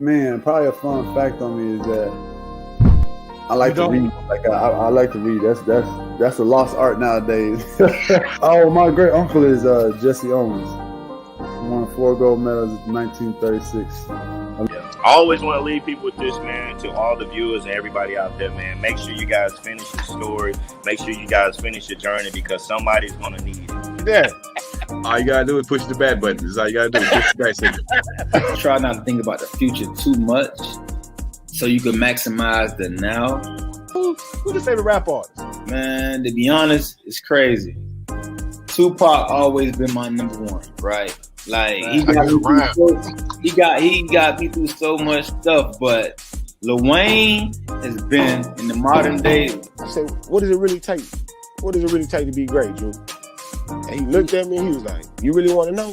Man, probably a fun fact on me is that I like to read. Like I like to read. That's a lost art nowadays. Oh, my great uncle is Jesse Owens. He won 4 gold medals in 1936. I always want to leave people with this, man, to all the viewers and everybody out there, man. Make sure you guys finish your story. Make sure you guys finish your journey because somebody's going to need it. Yeah. All you got to do is push the back button. That's all you got to do is push the back signal. Try not to think about the future too much so you can maximize the now. Who's your favorite rap artist? Man, to be honest, it's crazy. Tupac always been my number one, right? Like he got me through so much stuff, but Lil Wayne has been in the modern day. I said, what does it really take? What does it really take to be great, Drew? And he looked at me and he was like, you really want to know?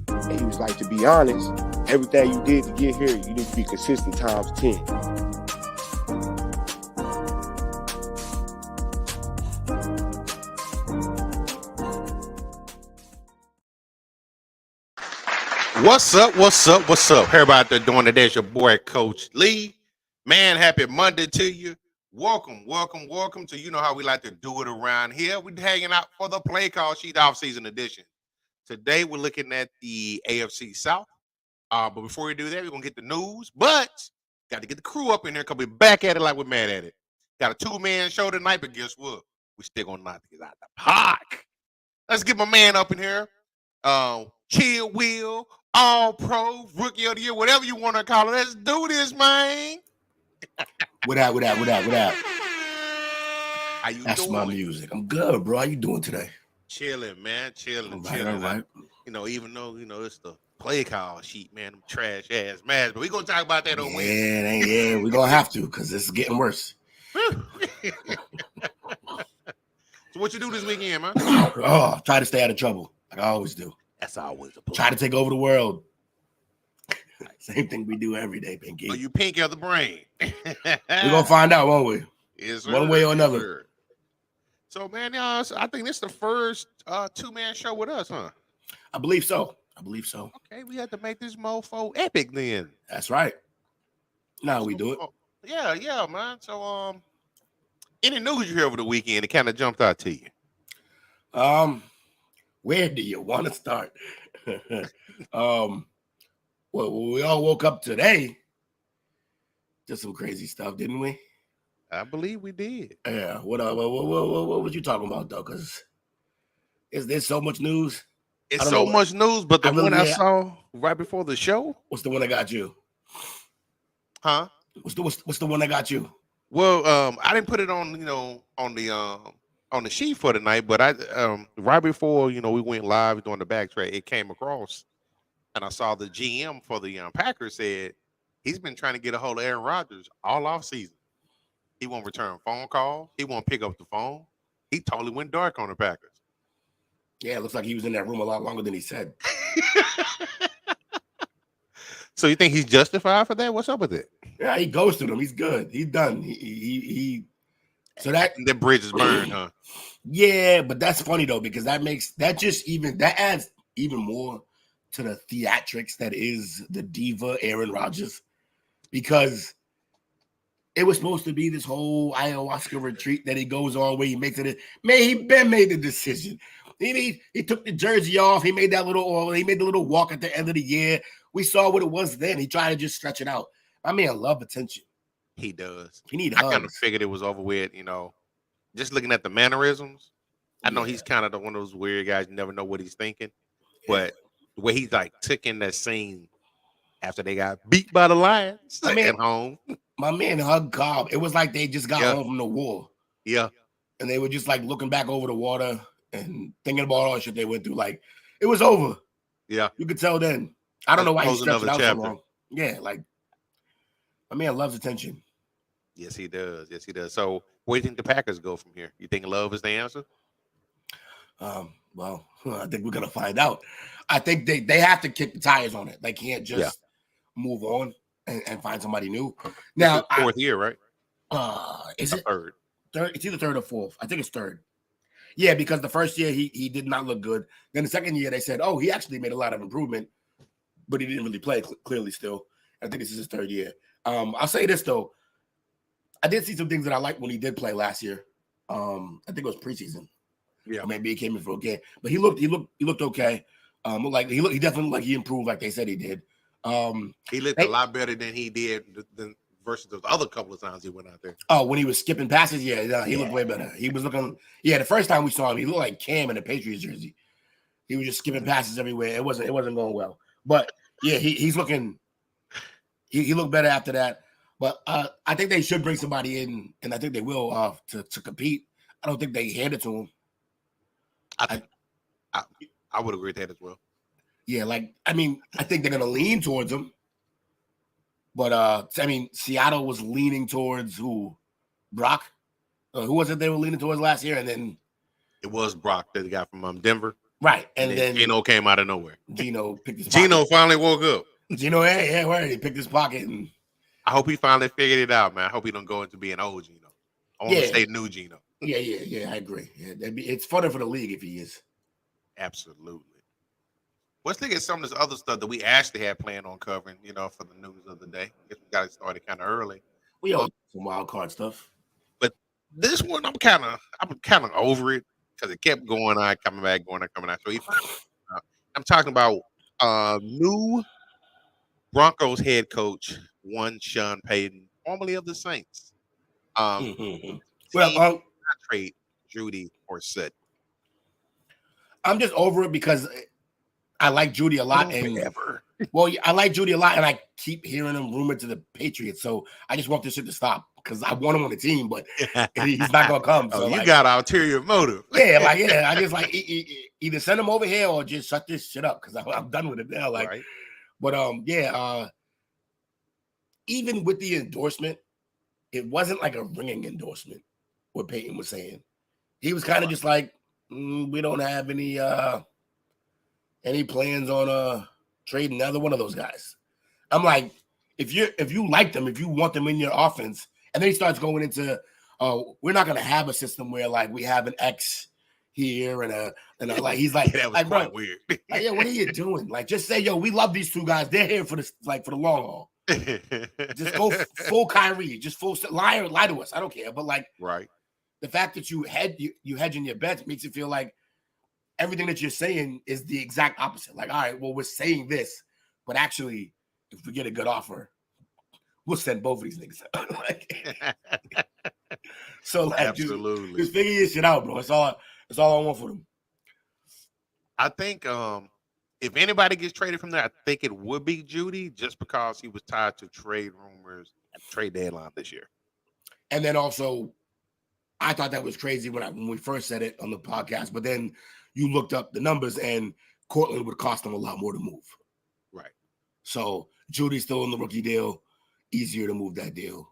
And he was like, to be honest, everything you did to get here, you need to be consistent times 10. What's up? Everybody out there doing it. There's your boy, Coach Lee. Man, happy Monday to you. Welcome to, you know how we like to do it around here. We're hanging out for the Playcall Sheet Off-Season Edition. Today, we're looking at the AFC South. But before we do that, we're going to get the news. But got to get the crew up in here because we're back at it like we're mad at it. Got a 2-man show tonight, but guess what? We still going to knock it out the park. Let's get my man up in here. Chill Will, All Pro, Rookie of the Year, whatever you want to call it. Let's do this, man. What up? How you That's doing? my music. I'm good, bro. How you doing today? Chilling, man. Chilling. All right. You know, even though, it's the play call sheet, man, them trash ass match. But we're going to talk about that on Wednesday. Yeah, we're going to have to because it's getting worse. So what you do this weekend, man? Oh, try to stay out of trouble like I always do. That's always a plan. Try to take over the world. Same thing we do every day, Pinky. Oh, you pink of the brain. We're going to find out, won't we? Yes, one way or another. So, man, I think this is the first 2-man show with us, huh? I believe so. Okay, we had to make this mofo epic then. That's right. Now we do it. Yeah, man. So, any news you hear over the weekend that kind of jumped out to you? Where do you want to start? Well, we all woke up today. Just some crazy stuff, didn't we? I believe we did. Yeah. What was you talking about, though? Because there's so much news. It's so much news, but the one I saw right before the show. What's the one that got you? Huh? What's the one that got you? Well, I didn't put it on, on the sheet for tonight, but I right before we went live doing the backtrack, it came across, and I saw the GM for the Packers said he's been trying to get a hold of Aaron Rodgers all off season. He won't return phone calls. He won't pick up the phone. He totally went dark on the Packers. Yeah, it looks like he was in that room a lot longer than he said. So you think he's justified for that? What's up with it? Yeah, he ghosted him. He's good. He's done. So that bridge is burned, huh? Yeah, but that's funny though because that adds even more to the theatrics that is the diva Aaron Rodgers, because it was supposed to be this whole ayahuasca retreat that he goes on where he makes it. Man, he been made the decision. He took the jersey off. He made that he made the little walk at the end of the year. We saw what it was then. He tried to just stretch it out. I mean, I love attention. He does. He need hugs. I kind of figured it was over with, just looking at the mannerisms. I know he's kind of one of those weird guys. You never know what he's thinking. But the way he took in that scene after they got beat by the Lions at home. My man hugged Cobb. It was like they just got home from the war. Yeah. And they were just looking back over the water and thinking about all the shit they went through. Like, it was over. Yeah. You could tell then. I don't know why he stretched it out chapter. so long. Yeah, my man loves attention. Yes, he does. So where do you think the Packers go from here? You think love is the answer? Well, I think we're going to find out. I think they have to kick the tires on it. They can't just move on and find somebody new. Now, fourth year, right? Is it third? It's either third or fourth. I think it's third. Yeah, because the first year he did not look good. Then the second year they said, he actually made a lot of improvement, but he didn't really play clearly still. I think this is his third year. I'll say this though. I did see some things that I liked when he did play last year. I think it was preseason. Yeah. Or maybe he came in for a game. But he looked okay. He definitely looked like he improved like they said he did. He looked a lot better than he did than versus those other couple of times he went out there. Oh, when he was skipping passes, he looked way better. He was looking, the first time we saw him, he looked like Cam in the Patriots jersey. He was just skipping passes everywhere. It wasn't going well. But yeah, he's looking. He looked better after that. But I think they should bring somebody in, and I think they will to compete. I don't think they hand it to him. I would agree with that as well. Yeah, I think they're gonna lean towards him. But Seattle was leaning towards who? Brock? Who was it they were leaning towards last year? And then it was Brock that got from Denver. Right. And then Geno came out of nowhere. Geno picked his pocket. Geno finally woke up. Geno, he picked his pocket. And I hope he finally figured it out, man. I hope he don't go into being old Geno. I want to say new Geno. Yeah, I agree. Yeah, it's funner for the league if he is. Absolutely. Let's look at some of this other stuff that we actually had planned on covering, for the news of the day. I guess we got it started kind of early. We all some wild card stuff. But this one, I'm kind of over it because it kept going on, coming back, going on, coming out. So I'm talking about new Broncos head coach, Sean Payton, formerly of the Saints. Well, trade Jeudy or Sutton. I'm just over it because I like Jeudy a lot. I like Jeudy a lot, and I keep hearing him rumored to the Patriots. So I just want this shit to stop because I want him on the team, but he's not gonna come. So you got an ulterior motive. I just either send him over here or just shut this shit up because I'm done with it now. Right. But even with the endorsement, it wasn't like a ringing endorsement. What Payton was saying, he was kind of just like, we don't have any plans on trading another one of those guys. I'm like, if you like them, if you want them in your offense, and then he starts going into, we're not gonna have a system where we have an X here and he's like, that was quite weird. What are you doing? Just say, we love these two guys. They're here for the long haul. Just go full Kyrie, just full lie to us. I don't care, but right. The fact that you hedge in your bets makes it feel like everything that you're saying is the exact opposite. All right, well, we're saying this, but actually, if we get a good offer, we'll send both of these niggas out. So absolutely, just figure your shit out, bro. It's all I want for them. I think if anybody gets traded from there, I think it would be Jeudy, just because he was tied to trade rumors at the trade deadline this year. And then also, I thought that was crazy when we first said it on the podcast, but then you looked up the numbers and Courtland would cost them a lot more to move. Right. So Jeudy's still in the rookie deal, easier to move that deal.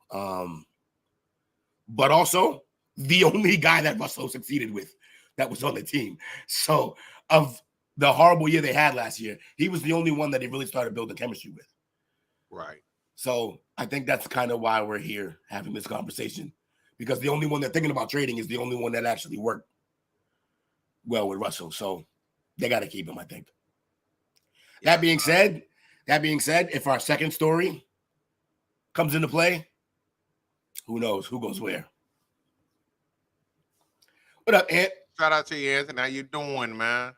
But also the only guy that Russell succeeded with that was on the team. So of the horrible year they had last year, he was the only one that he really started building chemistry with. Right. So I think that's kind of why we're here having this conversation. Because the only one they're thinking about trading is the only one that actually worked well with Russell. So they got to keep him, I think. Yeah. That being said, if our second story comes into play, who knows who goes where? What up, Ant? Shout out to you, Anthony. How you doing, man?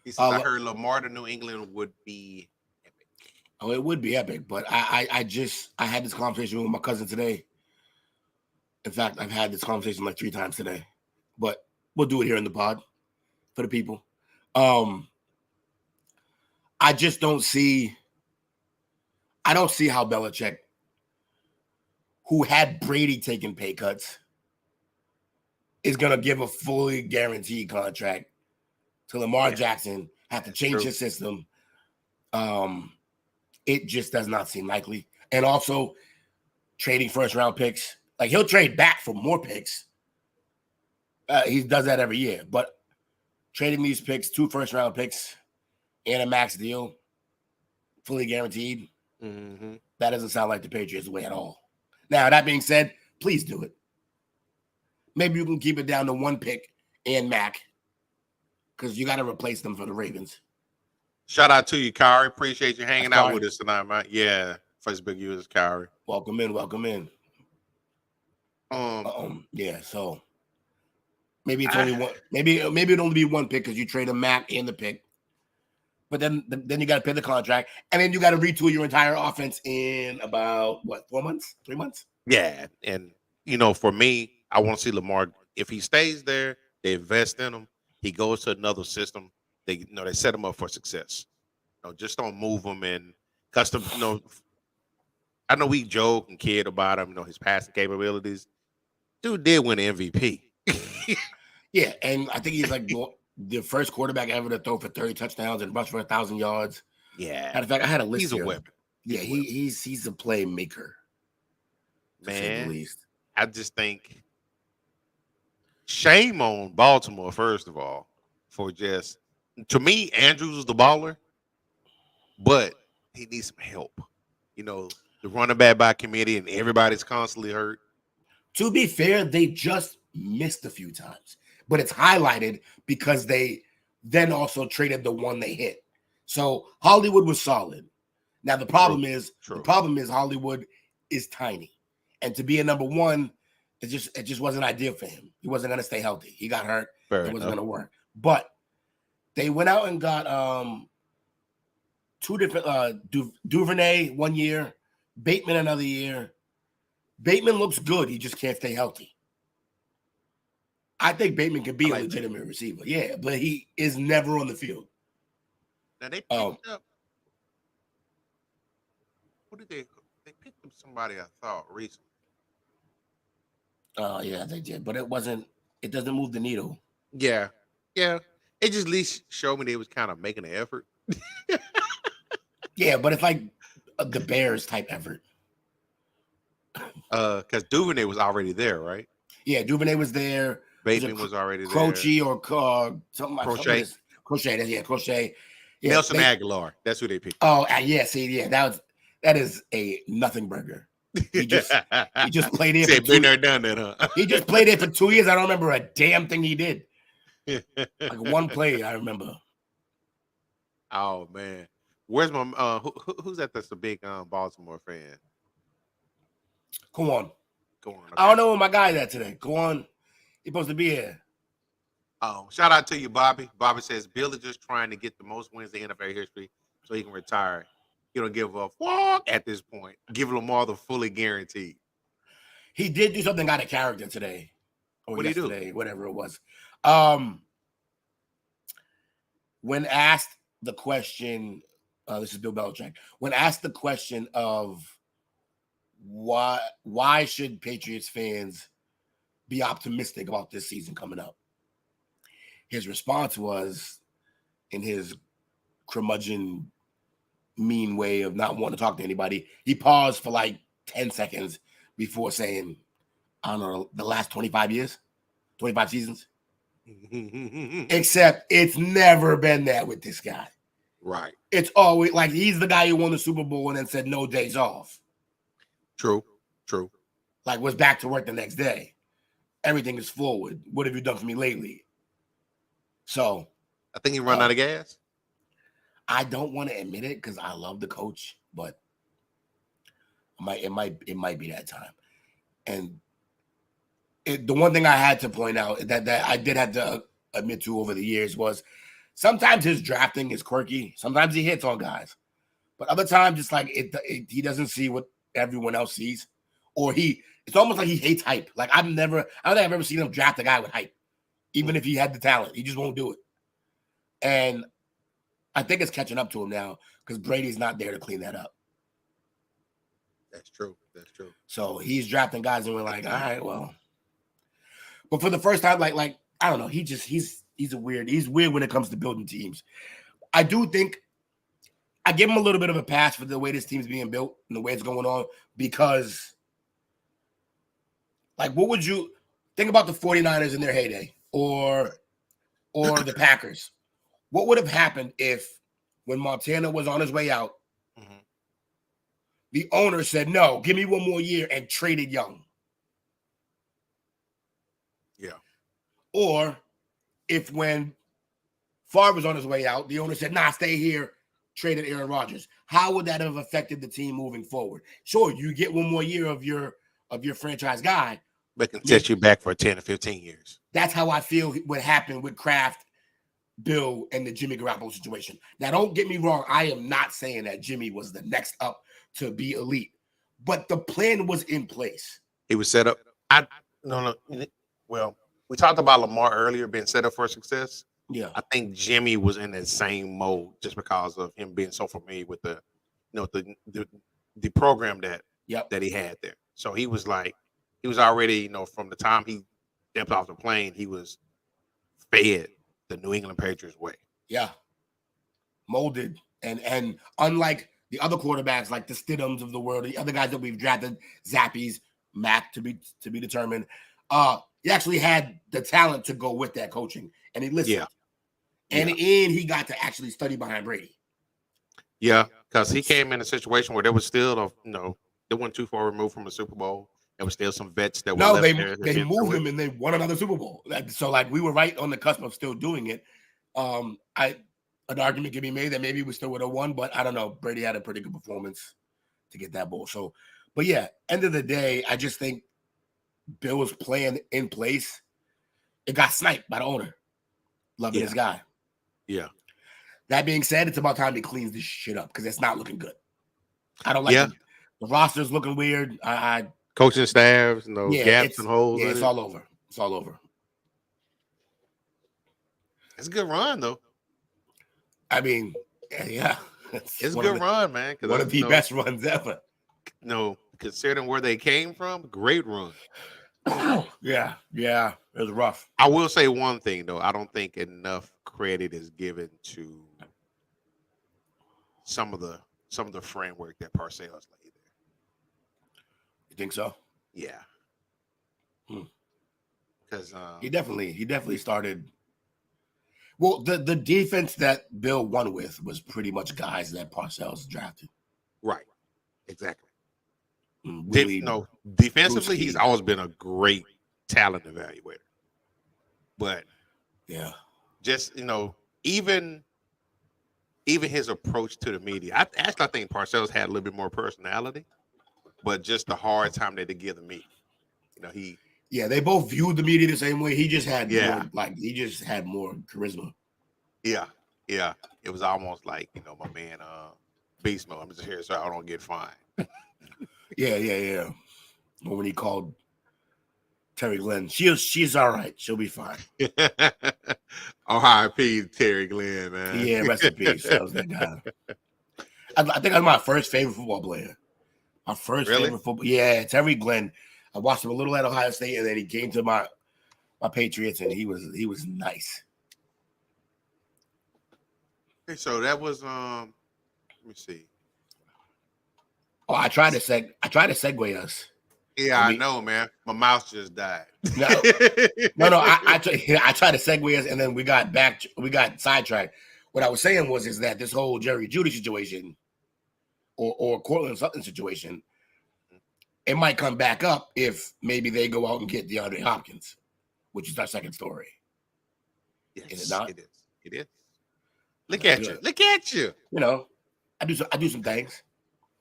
He says, I heard Lamar to New England would be epic. Oh, it would be epic. But I had this conversation with my cousin today. In fact, I've had this conversation 3 times today, but we'll do it here in the pod for the people. I just don't see how Belichick, who had Brady taking pay cuts, is going to give a fully guaranteed contract to Lamar Jackson, have to change his system. It just does not seem likely. And also trading first-round picks. He'll trade back for more picks. He does that every year. But trading these picks, 2 first-round picks, and a max deal, fully guaranteed, that doesn't sound like the Patriots' way at all. Now, that being said, please do it. Maybe you can keep it down to 1 pick and Mac, because you got to replace them for the Ravens. Shout out to you, Kyrie. Appreciate you hanging out with us tonight, man. Yeah. Facebook users, Kyrie. Welcome in. Yeah, so maybe it's only one. Maybe it'd only be one pick because you trade a Mac and the pick. But then you got to pay the contract, and then you got to retool your entire offense in about 4 months, 3 months. Yeah, and for me, I want to see Lamar. If he stays there, they invest in him. He goes to another system. They set him up for success. Just don't move him in custom. I know we joke and kid about him. His passing capabilities. Dude did win an MVP. Yeah, and I think he's like the first quarterback ever to throw for 30 touchdowns and rush for 1,000 yards. Yeah. Matter of fact, I had a list. He's here. A weapon. Yeah, he's a playmaker. To say the least. I just think shame on Baltimore, first of all, for just, to me, Andrews is the baller, but he needs some help. The running back by committee and everybody's constantly hurt. To be fair, they just missed a few times, but it's highlighted because they then also traded the one they hit. So Hollywood was solid. Now the problem is Hollywood is tiny, and to be a number one, it just wasn't ideal for him. He wasn't going to stay healthy. He got hurt. It wasn't going to work. But they went out and got two different Duvernay 1 year, Bateman another year. Bateman looks good. He just can't stay healthy. I think Bateman could be a legitimate receiver. Yeah, but he is never on the field. Now they picked up. What did they picked up somebody I thought recently. Oh, yeah, they did. But it doesn't move the needle. Yeah. Yeah. It just at least showed me they was kind of making an effort. Yeah, but it's like the Bears type effort. Because Duvernay was already there, right? Yeah, Duvernay was there. Bateman was already there. Crochet or something like Crochet. Crochet, yeah, Crochet. Yeah, Nelson Aguilar. That's who they picked. Oh, yeah, see, yeah, that is a nothing burger. He just played it. Been there, done that, huh? He just played it for 2 years. I don't remember a damn thing he did. Like one play, I remember. Oh man, where's my who's that? That's a big Baltimore fan. Go on. Okay. I don't know where my guy's at today. Go on. He's supposed to be here. Oh, shout out to you, Bobby. Bobby says Bill is just trying to get the most wins in NFL history so he can retire. He don't give a fuck at this point. Give Lamar the fully guaranteed. He did do something out of character today. Or what did he do? Whatever it was. When asked the question, this is Bill Belichick. When asked the question of why should Patriots fans be optimistic about this season coming up, his response was, in his curmudgeon, mean way of not wanting to talk to anybody, he paused for like 10 seconds before saying, I don't know, the last 25 seasons. Except it's never been that with this guy. Right. It's always like he's the guy who won the Super Bowl and then said no days off. True. Like was back to work the next day. Everything is forward. What have you done for me lately? So I think he run out of gas. I don't want to admit it because I love the coach, but it might be that time. And the one thing I had to point out that I did have to admit to over the years was sometimes his drafting is quirky. Sometimes he hits on guys, but other times it's like he doesn't see what everyone else sees, or it's almost like he hates hype. Like I don't think I've ever seen him draft a guy with hype, even if he had the talent. He just won't do it. And I think it's catching up to him now because Brady's not there to clean that up. That's true. So he's drafting guys and we're like, all right, well. But for the first time, like I don't know, he's weird when it comes to building teams. I do think I give him a little bit of a pass for the way this team's being built and the way it's going on because, like, what would you think about the 49ers in their heyday or the Packers? What would have happened if when Montana was on his way out, the owner said, no, give me one more year and traded Young? Yeah. Or if when Favre was on his way out, the owner said, nah, stay here, traded Aaron Rodgers. how would that have affected the team moving forward? Sure, you get one more year of your franchise guy, but can set you back for 10 or 15 years. That's how I feel what happened with Kraft, Bill, and the Jimmy Garoppolo situation. Now, don't get me wrong. I am not saying that Jimmy was the next up to be elite, but the plan was in place. He was set up. No. Well, we talked about Lamar earlier being set up for success. Yeah, I think Jimmy was in that same mode just because of him being so familiar with the program that he had there. So he was already, from the time he stepped off the plane, he was fed the New England Patriots way. Yeah, molded, and unlike the other quarterbacks like the Stidhams of the world, the other guys that we've drafted, Zappies, Mac to be determined. He actually had the talent to go with that coaching, and he listened. Yeah. And he got to actually study behind Brady. Yeah, because he came in a situation where there was still, they weren't too far removed from a Super Bowl. There was still some vets that were they moved him and they won another Super Bowl. So we were right on the cusp of still doing it. An argument can be made that maybe we still would have won, but I don't know. Brady had a pretty good performance to get that bowl. So, but yeah, end of the day, I just think Bill was playing in place. It got sniped by the owner. Loving his guy. Yeah. That being said, it's about time he cleans this shit up because it's not looking good. I don't like it. The roster's looking weird. Coaching staffs, gaps and holes. Yeah, it's all over. It's all over. It's a good run, though. I mean, yeah. It's a good run, man. One of the best runs ever. No, considering where they came from, great run. Yeah. It was rough. I will say one thing, though. I don't think enough credit is given to some of the framework that Parcells laid there. You think so? Yeah. Because he definitely started. Well, the defense that Bill won with was pretty much guys that Parcells drafted. Right. Exactly. Defensively, he's always been a great talent evaluator. But just even his approach to the media, I think Parcells had a little bit more personality, but just the hard time that they give the media. they both viewed the media the same way. He just had more charisma. Yeah. It was almost like my man Beast Mode. I'm just here so I don't get fined. Yeah. But when he called Terry Glenn, she's all right. She'll be fine. R.I.P. Terry Glenn, man. Yeah, rest in peace. That was that guy. I think that was my first favorite football player. My first favorite football. Yeah, Terry Glenn. I watched him a little at Ohio State, and then he came to my Patriots, and he was nice. Okay, so that was let me see. Oh, I tried to segue us. Yeah, I know, man. My mouse just died. No. I tried to segue us, and then we got sidetracked. What I was saying is that this whole Jerry Jeudy situation, or Courtland Sutton situation, it might come back up if maybe they go out and get DeAndre Hopkins, which is our second story. Yes, is it not? It is. Look at you. Look at you. I do some things.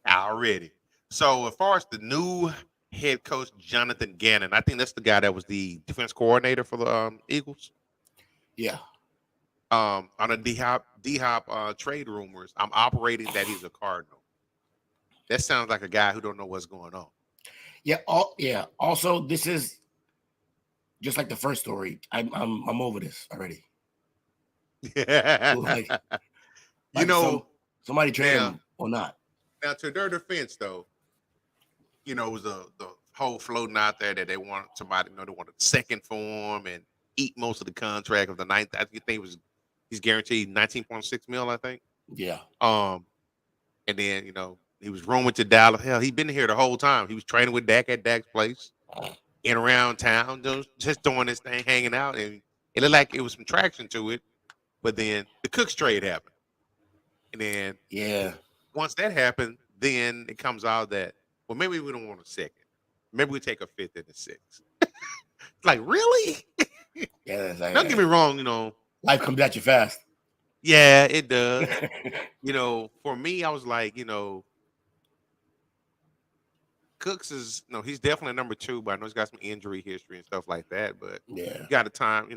Already. So as far as the new head coach, Jonathan Gannon, I think that's the guy that was the defense coordinator for the Eagles. Yeah. On the D-Hop trade rumors, I'm operating that he's a Cardinal. That sounds like a guy who don't know what's going on. Yeah. Also, this is just like the first story. I'm over this already. Yeah. Somebody trade him or not. Now, to their defense, though, it was the whole floating out there that they want somebody, they want a second for him and eat most of the contract of the ninth. I think he's guaranteed $19.6 million, I think. Yeah. And then, he was roaming to Dallas. Hell, he'd been here the whole time. He was training with Dak at Dak's place, in around town, just doing this thing, hanging out. And it looked like it was some traction to it. But then the Cooks trade happened. And then once that happened, then it comes out that, well, maybe we don't want a second. Maybe we take a fifth and a sixth. Like, really? Yeah. Don't get me wrong, life comes at you fast. Yeah, it does. For me, I was like, Cooks is, he's definitely number 2, but I know he's got some injury history and stuff like that. But Yeah. you got a time,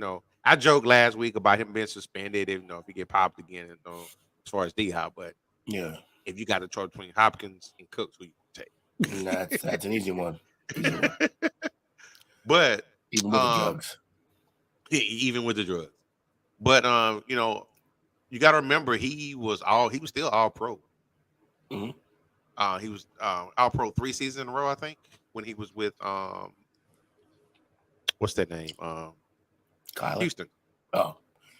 I joked last week about him being suspended if he get popped again, as far as D-Hop. But Yeah. if you got a choice between Hopkins and Cooks, who you take? That's an easy one. But even with the drugs. Even with the drugs. But you got to remember he was still all pro. Mm-hmm. He was all pro 3 seasons in a row, I think, when he was with what's that name? Kyler? Houston. Oh.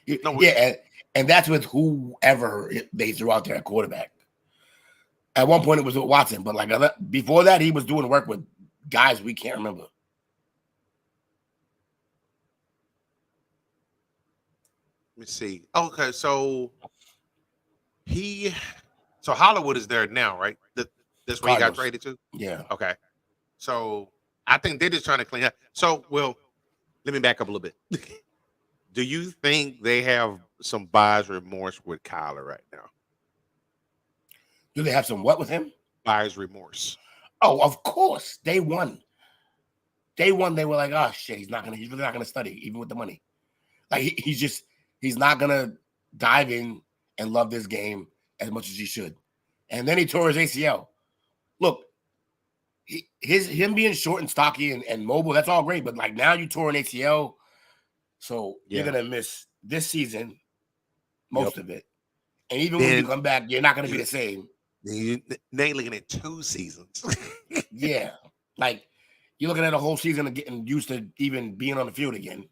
And that's with whoever they threw out there at quarterback. At one point it was with Watson, but before that he was doing work with guys we can't remember. Let me see. Okay, so Hollywood is there now, right? That's where he got traded to? Yeah. Okay. So I think they're just trying to clean up. So, let me back up a little bit. Do you think they have some buyer's remorse with Kyler right now? Do they have some what with him? Buyer's remorse. Oh, of course. Day one. They were like, oh shit, he's really not gonna study, even with the money. Like he's not gonna dive in and love this game as much as he should. And then he tore his ACL. Look, him being short and stocky and mobile, that's all great. But now you tore an ACL, so you're gonna miss this season, most of it. And even when you come back, you're not gonna be the same. They looking at 2 seasons. Yeah, you're looking at a whole season of getting used to even being on the field again.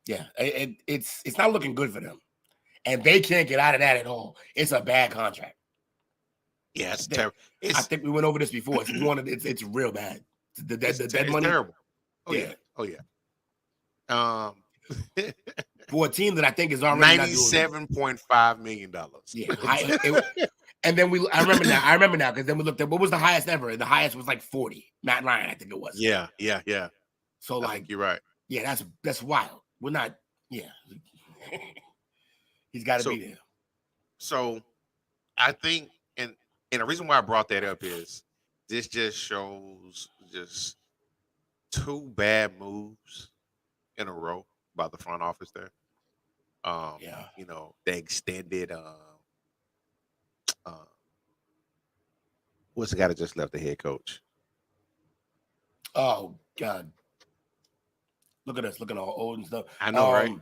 Yeah, it's not looking good for them, and they can't get out of that at all. It's a bad contract. Yeah, it's terrible. I think we went over this before. It's real bad. The dead money. Terrible. Oh yeah. For a team that I think is already $97.5 million. Yeah. And then I remember now because then we looked at what was the highest ever. The highest was 40. Matt Ryan, I think it was. Yeah. So I think you're right. Yeah, that's wild. We're not. Yeah. He's got to be there. So I think, and the reason why I brought that up is this just shows just 2 bad moves in a row by the front office there. They extended what's the guy that just left, the head coach? Oh God. Look at us looking all old and stuff. I know, right?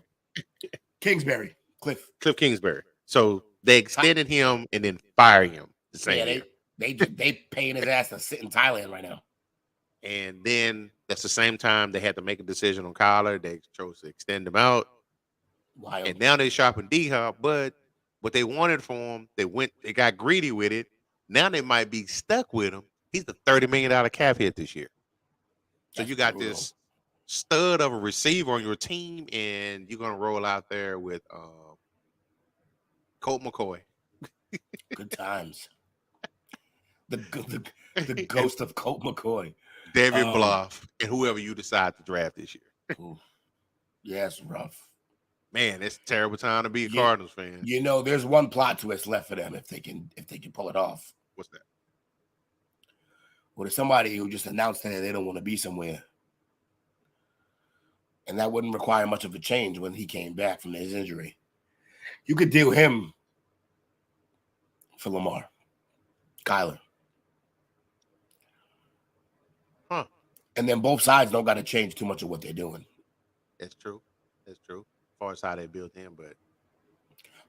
Kingsbury. Cliff Kingsbury. So they extended him and then fired him the same year. They paying his ass to sit in Thailand right now. And then that's the same time they had to make a decision on Kyler. They chose to extend him out. Wild. And now they're shopping D-Hop, but what they wanted for him, they got greedy with it. Now they might be stuck with him. He's the $30 million cap hit this year. So you got this stud of a receiver on your team, and you're gonna roll out there with Colt McCoy. Good times. The ghost of Colt McCoy. David Bluff, and whoever you decide to draft this year. Yeah, it's rough. Man, it's a terrible time to be a Cardinals fan. There's one plot twist left for them if they can pull it off. What's that? Well, there's somebody who just announced that they don't want to be somewhere. And that wouldn't require much of a change when he came back from his injury. You could deal him for Lamar. Kyler. Huh. And then both sides don't got to change too much of what they're doing. That's true. As far as how they built him,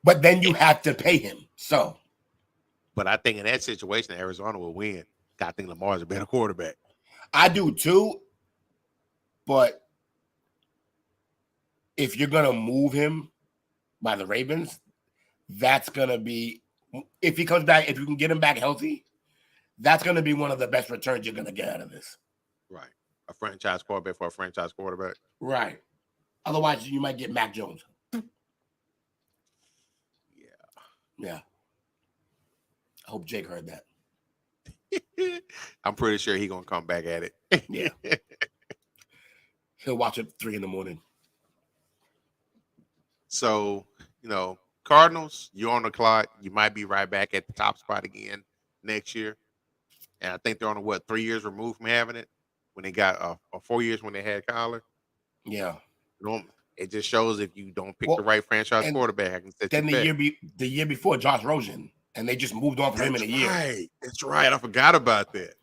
but then you have to pay him. So, but I think in that situation, Arizona will win. I think Lamar's a better quarterback. I do too. But if you're gonna move him by the Ravens, that's gonna be, if he comes back, if you can get him back healthy, that's gonna be one of the best returns you're gonna get out of this. Right, a franchise quarterback for a franchise quarterback. Right. Otherwise, you might get Mac Jones. Yeah. I hope Jake heard that. I'm pretty sure he's gonna come back at it. Yeah. He'll watch it 3 a.m. So, Cardinals, you're on the clock. You might be right back at the top spot again next year. And I think they're on 3 years removed from having it when they got 4 years when they had Kyler. Yeah. It just shows if you don't pick Well, the right franchise and quarterback, I can set Then you back. the year before, Josh Rosen, and they just moved on from him in a year. Right. That's right. I forgot about that.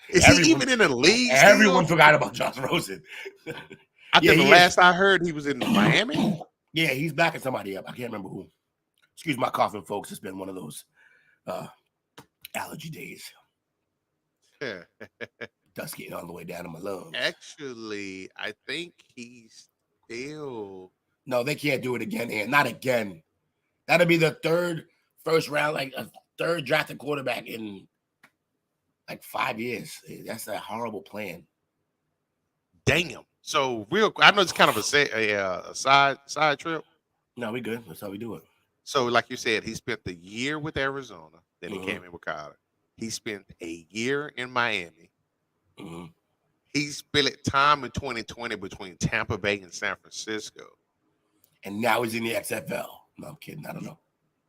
Is Everyone- he even in the league? Everyone still? forgot about Josh Rosen. I think the he last I heard he was in Miami. Yeah, he's backing somebody up. I can't remember who. Excuse my coughing, folks. It's been one of those allergy days. Yeah. Dust getting all the way down to my lungs. Actually, I think he's still. No, they can't do it again, and not again. That'll be the first round, like a third drafted quarterback in like 5 years. That's a horrible plan. Damn. So I know it's kind of a side trip. No, we good. That's how we do it. So, like you said, he spent the year with Arizona. Then he Mhm. came in with Kyler. He spent a year in Miami. Mm-hmm. He split time in 2020 between Tampa Bay and San Francisco. And now he's in the XFL. No, I'm kidding. I don't know.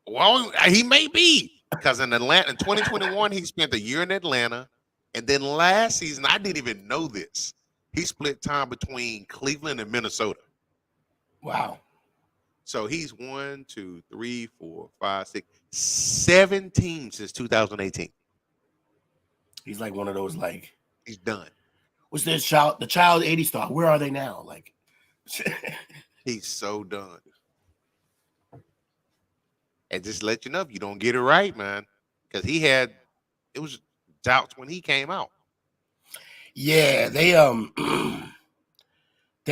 Well, he may be because in 2021, he spent a year in Atlanta. And then last season, I didn't even know this. He split time between Cleveland and Minnesota. Wow. So he's 1, 2, 3, 4, 5, 6, 7 teams since 2018. He's like one of those, like, He's done. what's this child? The child 80 star. Where are they now? Like, He's so done. And just let you know if you don't get it right, man, because it was doubts when he came out. yeah, they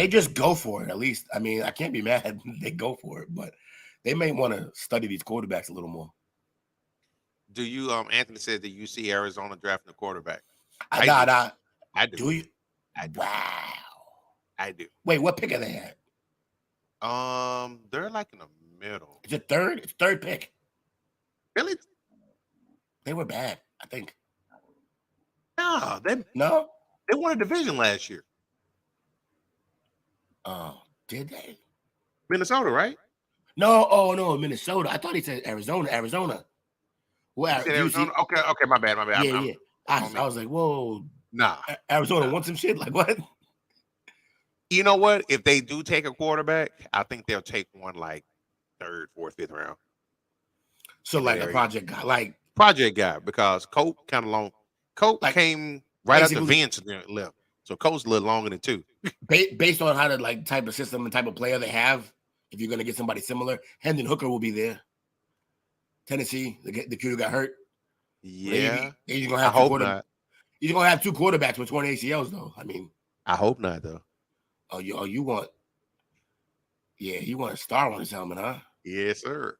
just go for it. At least, I mean, I can't be mad. They go for it, but they may want to study these quarterbacks a little more. Do you, Anthony said that you see Arizona drafting a quarterback? I do. do you? I do. Wow. I do. Wait, what pick are they at? They're like in the middle. Is it third? It's third pick. Really? They were bad, I think. No, they No? won a division last year. Oh, did they? Minnesota, right? No, oh no, Minnesota. I thought he said Arizona. Well, You said Arizona? Okay, my bad. Yeah. I was like, whoa, Nah. Arizona wants some shit. Like what? You know what? If they do take a quarterback, I think they'll take one like third, fourth, fifth round. So like a project guy, like Project guy, because Colt kind of long. Colt Like, came right after basically- Vince left. So Colt's a little longer than 2. based on how the like type of system and type of player they have. If you're gonna get somebody similar, Hendon Hooker will be there. Tennessee, the kid who got hurt. Yeah. He's gonna I have hope not. He's gonna have 2 quarterbacks with 20 ACLs though. I mean, I hope not, though. you want a star on his helmet, huh? Yes, sir.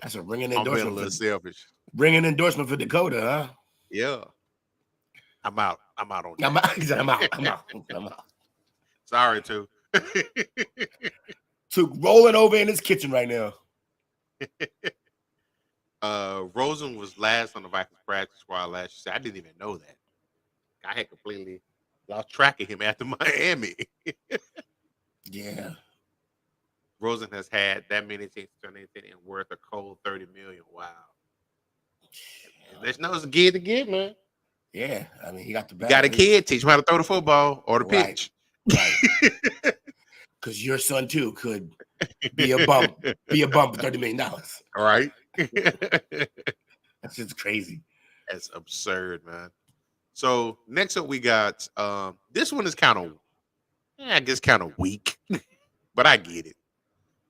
That's a ringing I'm being a endorsement. little selfish. Ringing endorsement for Dakota, huh? Yeah. I'm out on that. I'm out. Sorry, too. Rolling over in his kitchen right now. Rosen was last on the Vikings practice squad last year. I didn't even know that. I had completely lost track of him after Miami. Yeah. Rosen has had that many teams turn anything and worth a cold $30 million. Wow. There's no kid to get, man. Yeah. I mean, he got the You best. got a kid, teach him how to throw the football or the Right. pitch. Right. Because your son too could be a bump for $30 million. All right. That's just crazy. That's absurd, man. So next up we got this one is kind of I guess kind of weak, but I get it.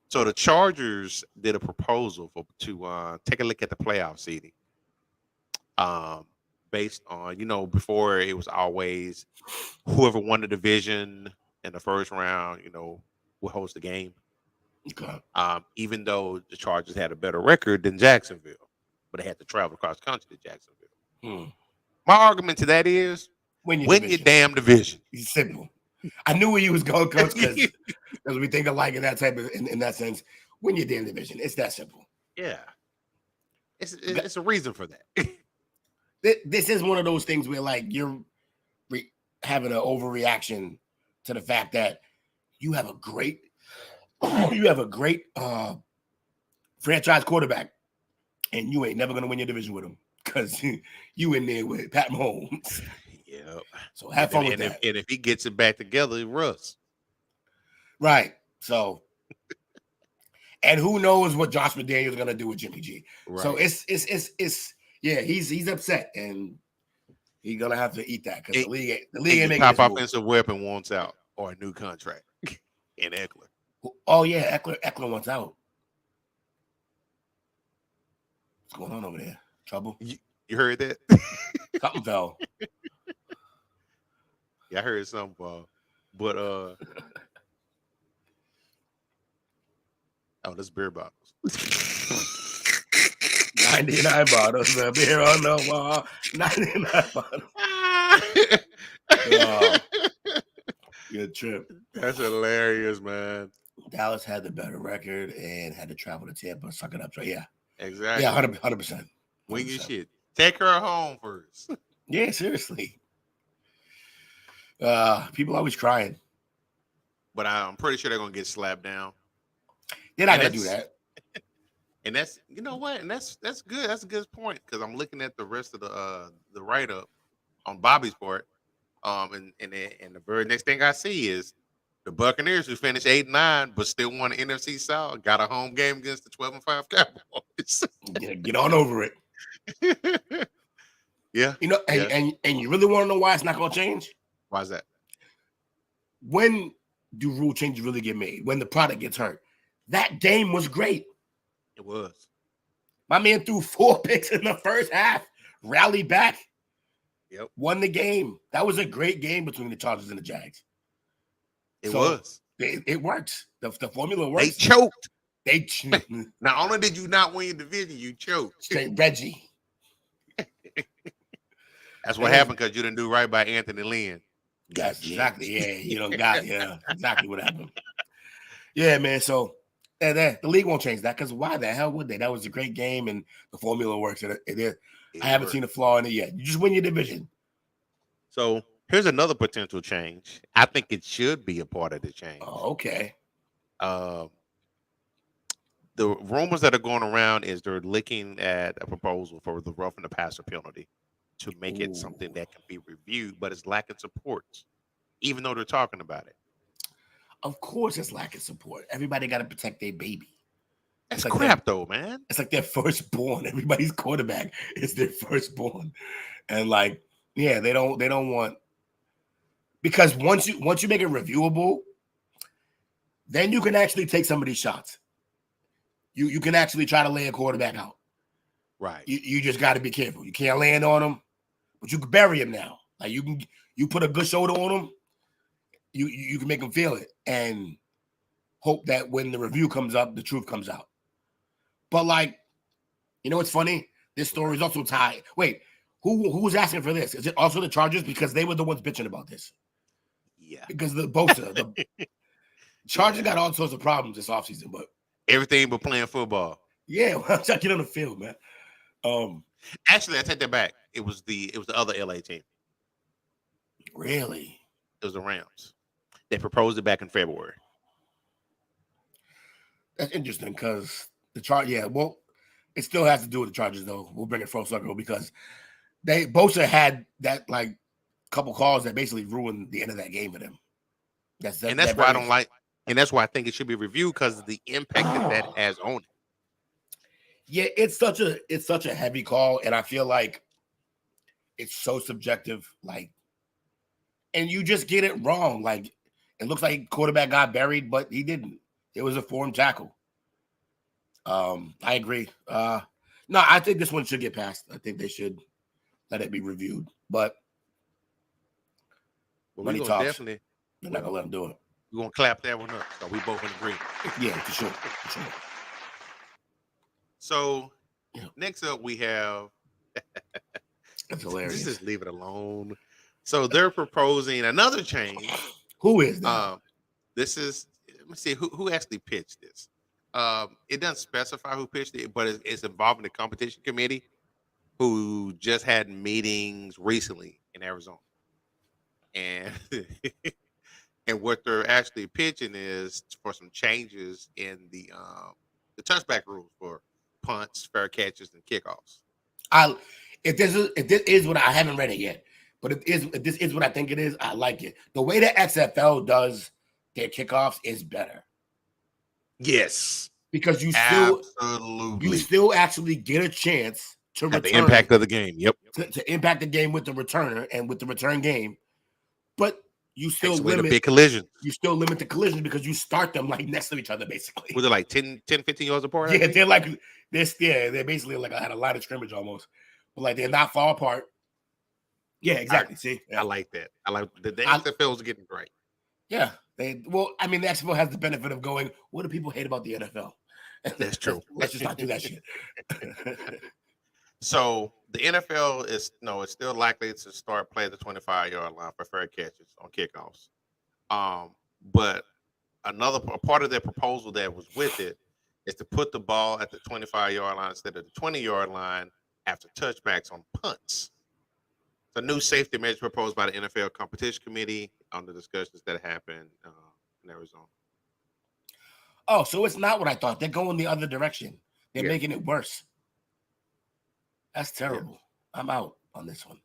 So the Chargers did a proposal to take a look at the playoff seeding. Based on, before it was always whoever won the division in the first round, will host the game. Okay. Even though the Chargers had a better record than Jacksonville, but they had to travel across country to Jacksonville. My argument to that is win your damn division. It's simple. I knew where you was going, Coach, because we think alike in that type of in that sense. Win your damn division. It's that simple. Yeah, it's a reason for that. This is one of those things where like you're having an overreaction to the fact that you have a great franchise quarterback, and you ain't never gonna win your division with him because you in there with Pat Mahomes. Yep. So have fun with and that. If he gets it back together, Russ. Right. So, and who knows what Josh McDaniels is gonna do with Jimmy G. Right. So it's yeah, he's upset and he's gonna have to eat that because the league ain't making top this move. offensive weapon wants out or a new contract in Eckler. Oh yeah, Eckler wants out. What's going on over there? Trouble? You heard that? Something fell. Yeah, I heard something fall. But oh, that's beer bottles. 99 bottles of beer on the wall. 99 bottles. Oh, good trip. That's hilarious, man. Dallas had the better record and had to travel to Tampa. Suck it up. So yeah. Exactly. Yeah, 100%. Wing your shit. Take her home first. Yeah, seriously. People always crying. But I'm pretty sure they're gonna get slapped down. They're not gonna do that. And that's, you know what, and that's good. That's a good point because I'm looking at the rest of the write up on Bobby's part. And the very next thing I see is the Buccaneers, who finished 8-9 but still won the NFC South, got a home game against the 12-5 Cowboys. Get on over it. Yeah. You know, and you really want to know why it's not gonna change? Why is that? When do rule changes really get made? When the product gets hurt. That game was great. It was. My man threw 4 picks in the first half, rallied back, won the game. That was a great game between the Chargers and the Jags. It was. It works. The formula works. They choked. Not only did you not win your division, you choked. Straight Reggie. That's what happened because you didn't do right by Anthony Lynn. That's exactly. Yeah, you don't got exactly what happened. Yeah, man. So the league won't change that because why the hell would they? That was a great game and the formula works. I haven't seen a flaw in it yet. You just win your division. So here's another potential change. I think it should be a part of the change. Oh, okay. The rumors that are going around is they're looking at a proposal for the roughing the passer penalty to make it something that can be reviewed, but it's lacking support, even though they're talking about it. Of course, it's lacking support. Everybody got to protect their baby. That's like crap, though, man. It's like their firstborn. Everybody's quarterback is their firstborn, and like, yeah, they don't want, because once you make it reviewable, then you can actually take some of these shots. You can actually try to lay a quarterback out. Right. You just got to be careful. You can't land on him, but you can bury him now. Like you put a good shoulder on him. You can make him feel it and hope that when the review comes up, the truth comes out. But like, you know what's funny? This story is also tied. Wait, who's asking for this? Is it also the Chargers? Because they were the ones bitching about this. Yeah. Because the Bosa, the Chargers got all sorts of problems this offseason, but everything but playing football. Yeah, well, check it on the field, man. Actually, I take that back. It was the other LA team. Really? It was the Rams. They proposed it back in February. That's interesting because the Chargers, yeah, well, it still has to do with the Chargers, though. We'll bring it full circle because Bosa had that like couple calls that basically ruined the end of that game for them. That's why I don't like, and that's why I think it should be reviewed because of the impact that has on it. Yeah, it's such a heavy call, and I feel like it's so subjective. Like, and you just get it wrong. Like, it looks like quarterback got buried, but he didn't. It was a formed tackle. I agree. No, I think this one should get passed. I think they should let it be reviewed. But money talks. Definitely, they're not gonna let them do it. We're gonna clap that one up. So we both agree. Yeah, for sure. For sure. So next up we have that's hilarious. Just leave it alone. So they're proposing another change. Who is that? This is, let me see who actually pitched this. It doesn't specify who pitched it, but it's involving the competition committee who just had meetings recently in Arizona. And and what they're actually pitching is for some changes in the the touchback rules for punts, fair catches, and kickoffs. If this is what I haven't read it yet, but if this is what I think it is, I like it. The way the XFL does their kickoffs is better. Yes, because you still actually get a chance to have the impact of the game. Yep, to impact the game with the returner and with the return game, but you still limit big collisions. You still limit the collisions because you start them like next to each other, basically. Was it like 10, 15 yards apart? Yeah, they're like this. Yeah, they're basically like at a line of scrimmage almost, but like they're not far apart. Yeah, exactly. I like that. I like the XFL is getting great. Yeah, the XFL has the benefit of going, what do people hate about the NFL? That's true. Let's just not do that shit. So the NFL is it's still likely to start playing the 25-yard line for fair catches on kickoffs. But a part of their proposal that was with it is to put the ball at the 25-yard line instead of the 20-yard line after touchbacks on punts. It's a new safety measure proposed by the NFL Competition Committee on the discussions that happened in Arizona. Oh, so it's not what I thought. They're going the other direction. They're making it worse. That's terrible. Yeah. I'm out on this one.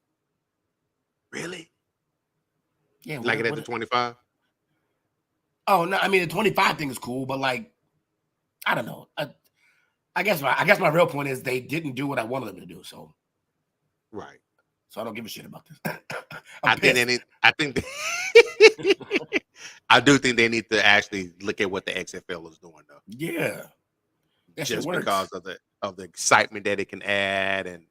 Really? Yeah. Like it at the 25? Oh, no. I mean, the 25 thing is cool, but like, I don't know. I guess my real point is they didn't do what I wanted them to do. So, right. So I don't give a shit about this. I do think they need to actually look at what the XFL is doing, though. Yeah. Just because of the excitement that it can add, and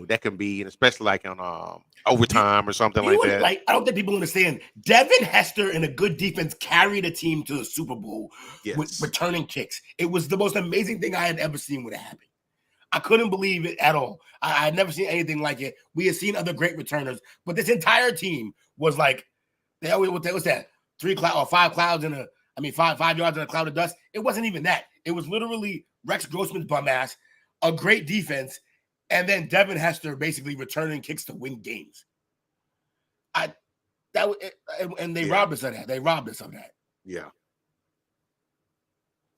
that can be, and especially like on overtime or something like that. Like, I don't think people understand. Devin Hester and a good defense carried a team to the Super Bowl with returning kicks. It was the most amazing thing I had ever seen when it happened. I couldn't believe it at all. I had never seen anything like it. We had seen other great returners, but this entire team was like, what's that? 5 clouds in 5 yards in a cloud of dust. It wasn't even that. It was literally Rex Grossman's bum ass, a great defense, and then Devin Hester basically returning kicks to win games. They robbed us of that. They robbed us of that. Yeah.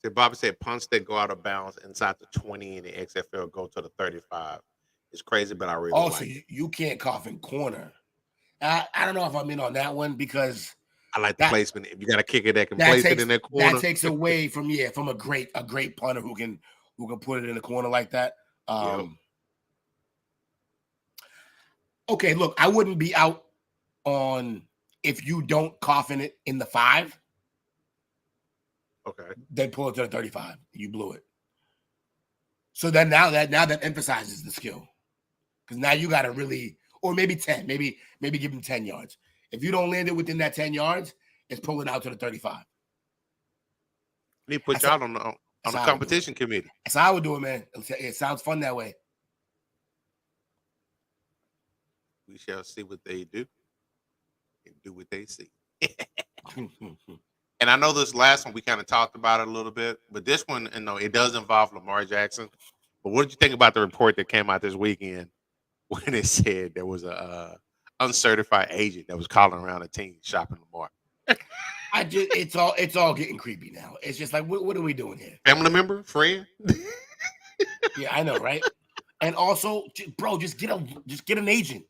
So Bobby said punts that go out of bounds inside the 20 in the XFL go to the 35. It's crazy, but I really like it. You can't cough in corner. I don't know if I'm in on that one because I like the placement. If you got a kicker that can place it in that corner, that takes away from a great punter who can put it in the corner like that. Okay, look, I wouldn't be out on if you don't cough in it in the 5. Okay. They pull it to the 35. You blew it. So then now that emphasizes the skill. Because now you got to really, or maybe 10, maybe give them 10 yards. If you don't land it within that 10 yards, it's pulling out to the 35. They put y'all on the competition committee. That's how I would do it, man. It sounds fun that way. We shall see what they do and do what they see. And I know this last one, we kind of talked about it a little bit, but this one, it does involve Lamar Jackson. But what did you think about the report that came out this weekend when it said there was a uncertified agent that was calling around a team shopping Lamar? It's all getting creepy now. It's just like, what are we doing here? Family member, friend? Yeah, I know, right? And also, bro, just get an agent.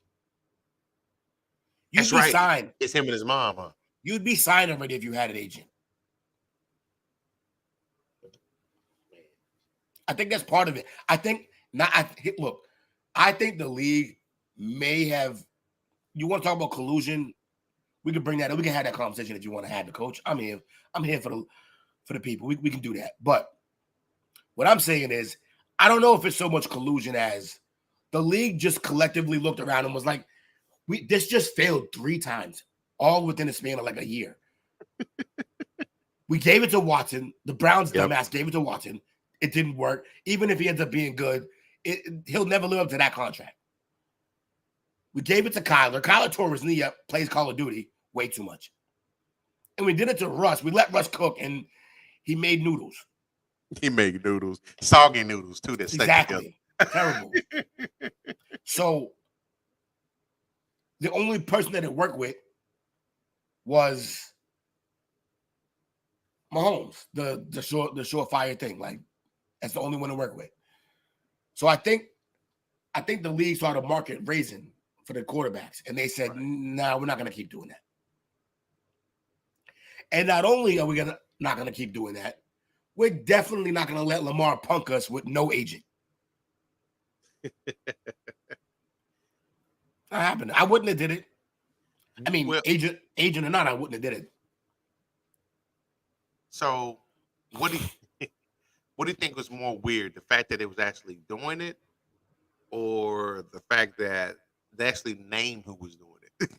That's right. Signed. It's him and his mom, huh? You'd be signed already if you had an agent. I think that's part of it. I think the league may have. You want to talk about collusion? We can bring that up. We can have that conversation if you want to have the coach. I'm here for the people. We can do that. But what I'm saying is, I don't know if it's so much collusion as the league just collectively looked around and was like, this just failed 3 times. All within a span of like a year. We gave it to Watson. The Browns dumbass gave it to Watson. It didn't work. Even if he ends up being good, he'll never live up to that contract. We gave it to Kyler. Kyler tore his knee up, plays Call of Duty way too much. And we did it to Russ. We let Russ cook, and he made noodles. He made noodles. Soggy noodles, too. That exactly. Terrible. So the only person that it worked with was Mahomes, the surefire thing. Like, That's the only one to work with. So I think the league saw the market raising for the quarterbacks, and they said, "Nah, we're not going to keep doing that." And not only are we not going to keep doing that, we're definitely not going to let Lamar punk us with no agent. That happened. I wouldn't have did it. I mean, agent or not, I wouldn't have did it. So, what do you think was more weird? The fact that it was actually doing it, or the fact that they actually named who was doing it?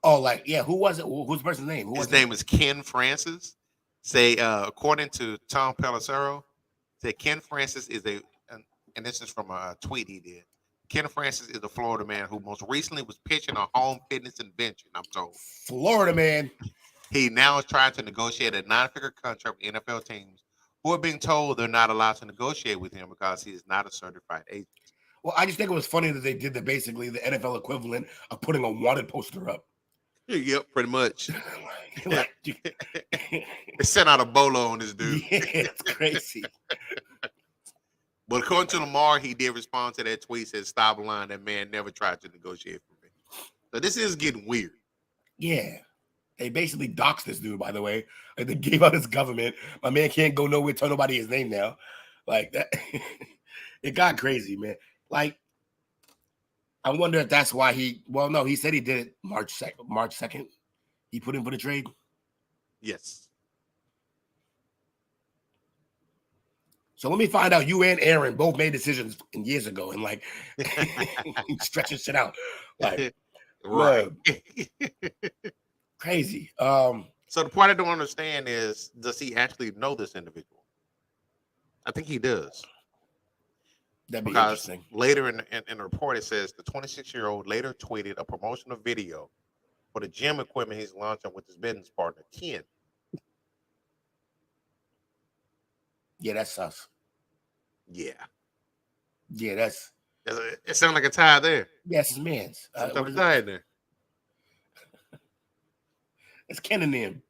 Oh, like, yeah, who was it? Who's the person's name? His name is Ken Francis. Say, according to Tom Pelissero, Ken Francis is and this is from a tweet he did. Ken Francis is a Florida man who most recently was pitching a home fitness invention, I'm told. Florida man. He now is trying to negotiate a nine-figure contract with NFL teams who are being told they're not allowed to negotiate with him because he is not a certified agent. Well, I just think it was funny that they did basically the NFL equivalent of putting a wanted poster up. Yep, pretty much. They sent out a bolo on this dude. Yeah, it's crazy. But according to Lamar, he did respond to that tweet, said, "Stop lying. That man never tried to negotiate for me." So this is getting weird. Yeah. They basically doxed this dude, by the way. Like, they gave out his government. My man can't go nowhere, tell nobody his name now. Like that. It got crazy, man. Like, I wonder if that's why he said he did it March 2nd. He put in for the trade. Yes. So let me find out you and Aaron both made decisions years ago and like stretching shit out. Like, right. Crazy. So the part I don't understand is, does he actually know this individual? I think he does. That'd be because interesting. Later in the report, it says the 26-year-old later tweeted a promotional video for the gym equipment he's launching with his business partner, Ken. Yeah, that's us. Yeah. Yeah, that's. It sounds like a tie there. Yes, it's man's. Some type of tie there. It's Ken and them.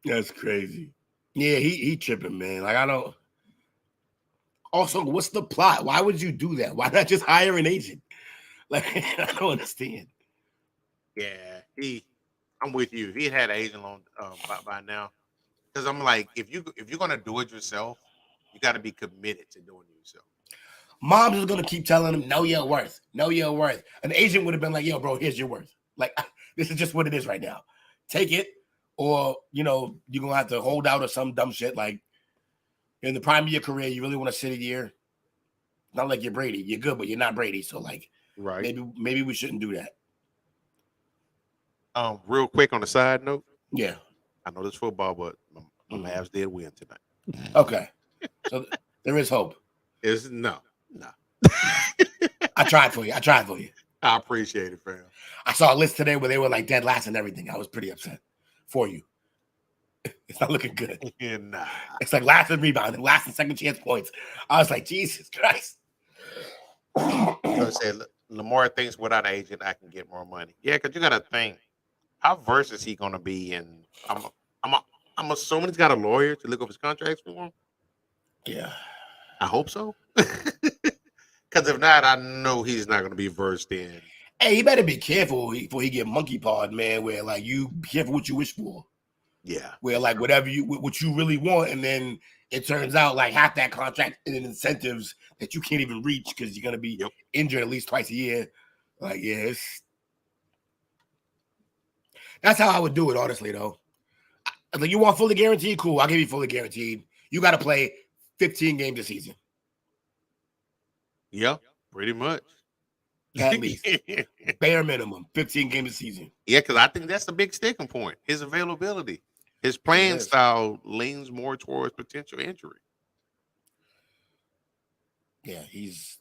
That's crazy. Yeah, he tripping, man. Like, I don't. Also, what's the plot? Why would you do that? Why not just hire an agent? Like, I don't understand. Yeah, I'm with you. If he had an agent on by now, because I'm like, if you're gonna do it yourself, you got to be committed to doing it yourself. Moms is gonna keep telling him, "Know your worth. Know your worth." An agent would have been like, "Yo, bro, here's your worth. Like, this is just what it is right now. Take it, or you're gonna have to hold out or some dumb shit. Like, in the prime of your career, you really want to sit a year. Not like you're Brady. You're good, but you're not Brady. So, like, right? Maybe we shouldn't do that." Real quick on the side note. Yeah, I know this football, but my Mavs did win tonight. Okay, so there is hope. No. I tried for you. I appreciate it, fam. I saw a list today where they were like dead last and everything. I was pretty upset for you. It's not looking good. Yeah, nah. It's like last and rebound and last and second chance points. I was like, Jesus Christ. I said, Lamar thinks without an agent, I can get more money. Yeah, because you got to think, how versed is he going to be? And I'm assuming he's got a lawyer to look up his contracts for him. Yeah. I hope so. Because if not, I know he's not going to be versed in. Hey, he better be careful before he get monkey pawed, man, where like you be careful what you wish for. Yeah. Where like what you really want, and then it turns out like half that contract and incentives that you can't even reach because you're gonna be injured at least twice a year. Like, yeah, that's how I would do it, honestly, though. Like, you want fully guaranteed? Cool, I'll give you fully guaranteed. You got to play 15 games a season. Yeah, pretty much. At least. Bare minimum, 15 games a season. Yeah, because I think that's the big sticking point. His availability. His playing style leans more towards potential injury. Yeah, he's...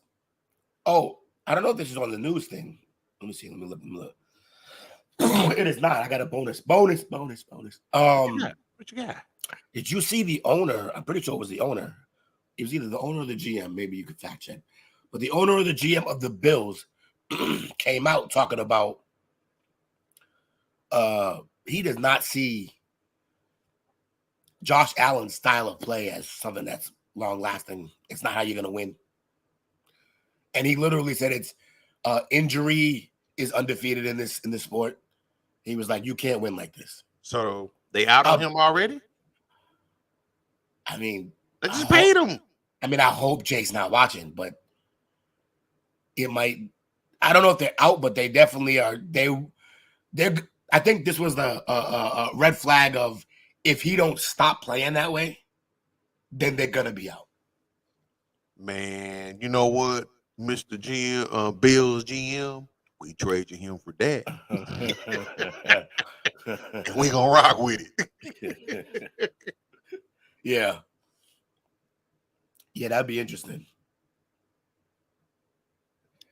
Oh, I don't know if this is on the news thing. Let me see. Let me look. It is not. I got a bonus. Bonus. What you got? Did you see the owner? I'm pretty sure it was the owner. It was either the owner or the GM. Maybe you could fact check. But the owner or the GM of the Bills came out talking about he does not see Josh Allen's style of play as something that's long lasting. It's not how you're gonna win. And he literally said it's injury is undefeated in this sport. He was like, you can't win like this. So they out on him already? I mean, they just paid him. I mean, I hope Jake's not watching, but it might. I don't know if they're out, but they definitely are. They're. I think this was the red flag of if he don't stop playing that way, then they're gonna be out. Man, you know what, Mr. GM, Bill's GM, we traded him for that. And we gonna rock with it. Yeah. Yeah, that'd be interesting.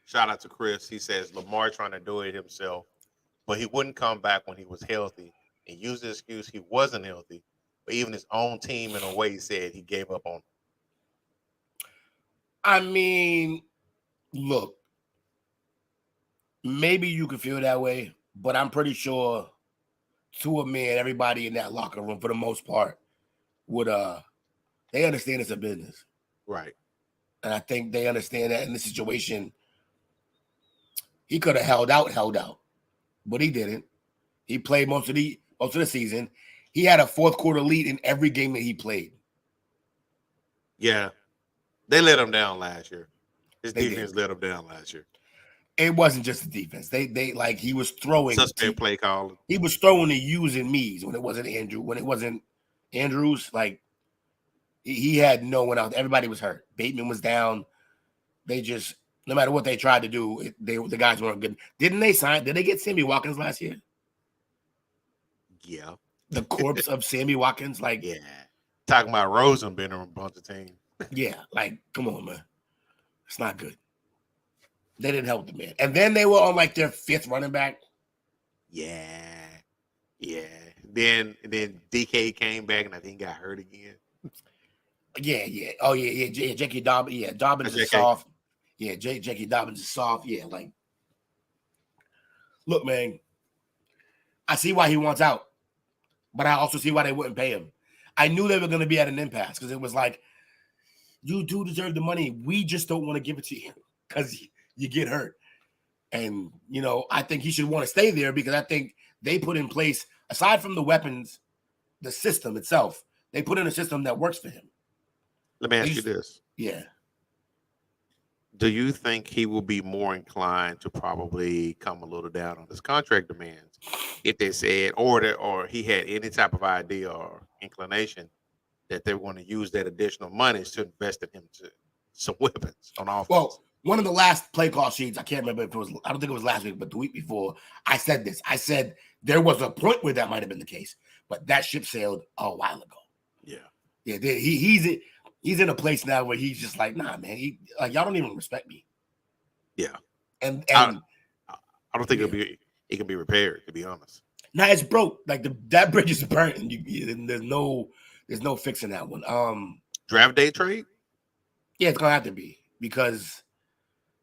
Shout out to Chris. He says Lamar trying to do it himself, but he wouldn't come back when he was healthy and use the excuse he wasn't healthy. But even his own team, in a way, said he gave up on him. I mean, look, maybe you could feel that way, but I'm pretty sure Tua, man, everybody in that locker room, for the most part, would they understand it's a business. Right. And I think they understand that in this situation, he could have held out, but he didn't. He played most of the season. He had a fourth quarter lead in every game that he played. Yeah. They let him down last year. His defense let him down last year. It wasn't just the defense. They like he was throwing suspect play calling. He was throwing the U's and me's when it wasn't Andrews. Like he had no one out. Everybody was hurt. Bateman was down. They just, no matter what they tried to do, the guys weren't good. Did they get Sammy Watkins last year? Yeah. The corpse of Sammy Watkins, like yeah. Talking about Rosen being on a bunch of teams. Yeah, like come on, man. It's not good. They didn't help the man. And then they were on like their fifth running back. Yeah. Yeah. Then DK came back and I think got hurt again. Yeah. Oh, yeah. Jackie Dobbins. Yeah, Dobbins is soft. Yeah, Jackie Dobbins is soft. Yeah, like, look, man, I see why he wants out, but I also see why they wouldn't pay him. I knew they were going to be at an impasse because it was like, you do deserve the money. We just don't want to give it to you because you get hurt. And, I think he should want to stay there because I think they put in place, aside from the weapons, the system itself, they put in a system that works for him. Let me ask you this. Yeah. Do you think he will be more inclined to probably come a little down on his contract demands if they said, or he had any type of idea or inclination that they were going to use that additional money to invest in him to some weapons on offense? Well, one of the last play call sheets, I can't remember if it was, I don't think it was last week, but the week before, I said this. I said there was a point where that might have been the case, but that ship sailed a while ago. Yeah. Yeah, he's in a place now where he's just like, nah, man, y'all don't even respect me. Yeah. And I don't think it can be repaired, to be honest. Nah, it's broke. Like that bridge is burnt, and there's no fixing that one. Draft day trade? Yeah, it's gonna have to be because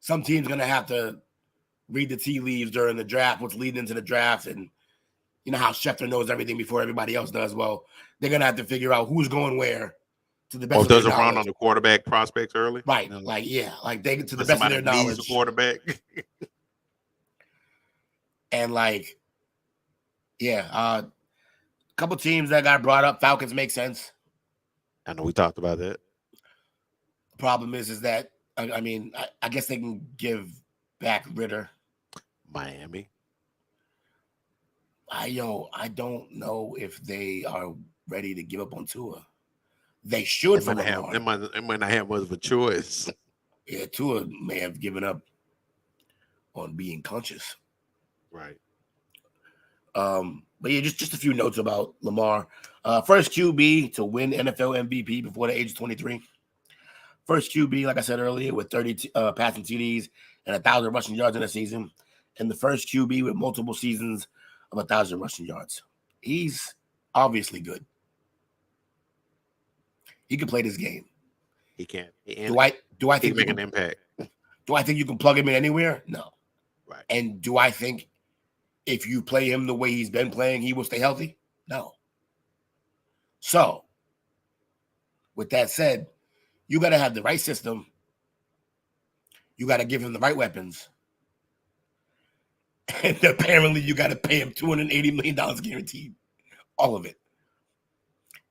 some team's gonna have to read the tea leaves during the draft, what's leading into the draft, and you know how Schefter knows everything before everybody else does. Well, they're gonna have to figure out who's going where to the best. Oh, does it run on the quarterback prospects early? Right, like they get to the best of their knowledge. The quarterback, and like, yeah, a couple teams that got brought up. Falcons make sense. I know we talked about that. The problem is that I guess they can give back Ritter. Miami. I don't know if they are ready to give up on Tua. They should. They might not have much of a choice. Yeah, Tua may have given up on being conscious. Right. But yeah, just a few notes about Lamar. First QB to win NFL MVP before the age of 23. First QB, like I said earlier, with 30 passing TDs and 1,000 rushing yards in a season. And the first QB with multiple seasons of 1,000 rushing yards. He's obviously good. He can play this game. He can. Do I think he make an impact? Do I think you can plug him in anywhere? No. Right. And do I think if you play him the way he's been playing, he will stay healthy? No. So With that said, you got to have the right system. You got to give him the right weapons. And apparently you got to pay him $280 million guaranteed. All of it.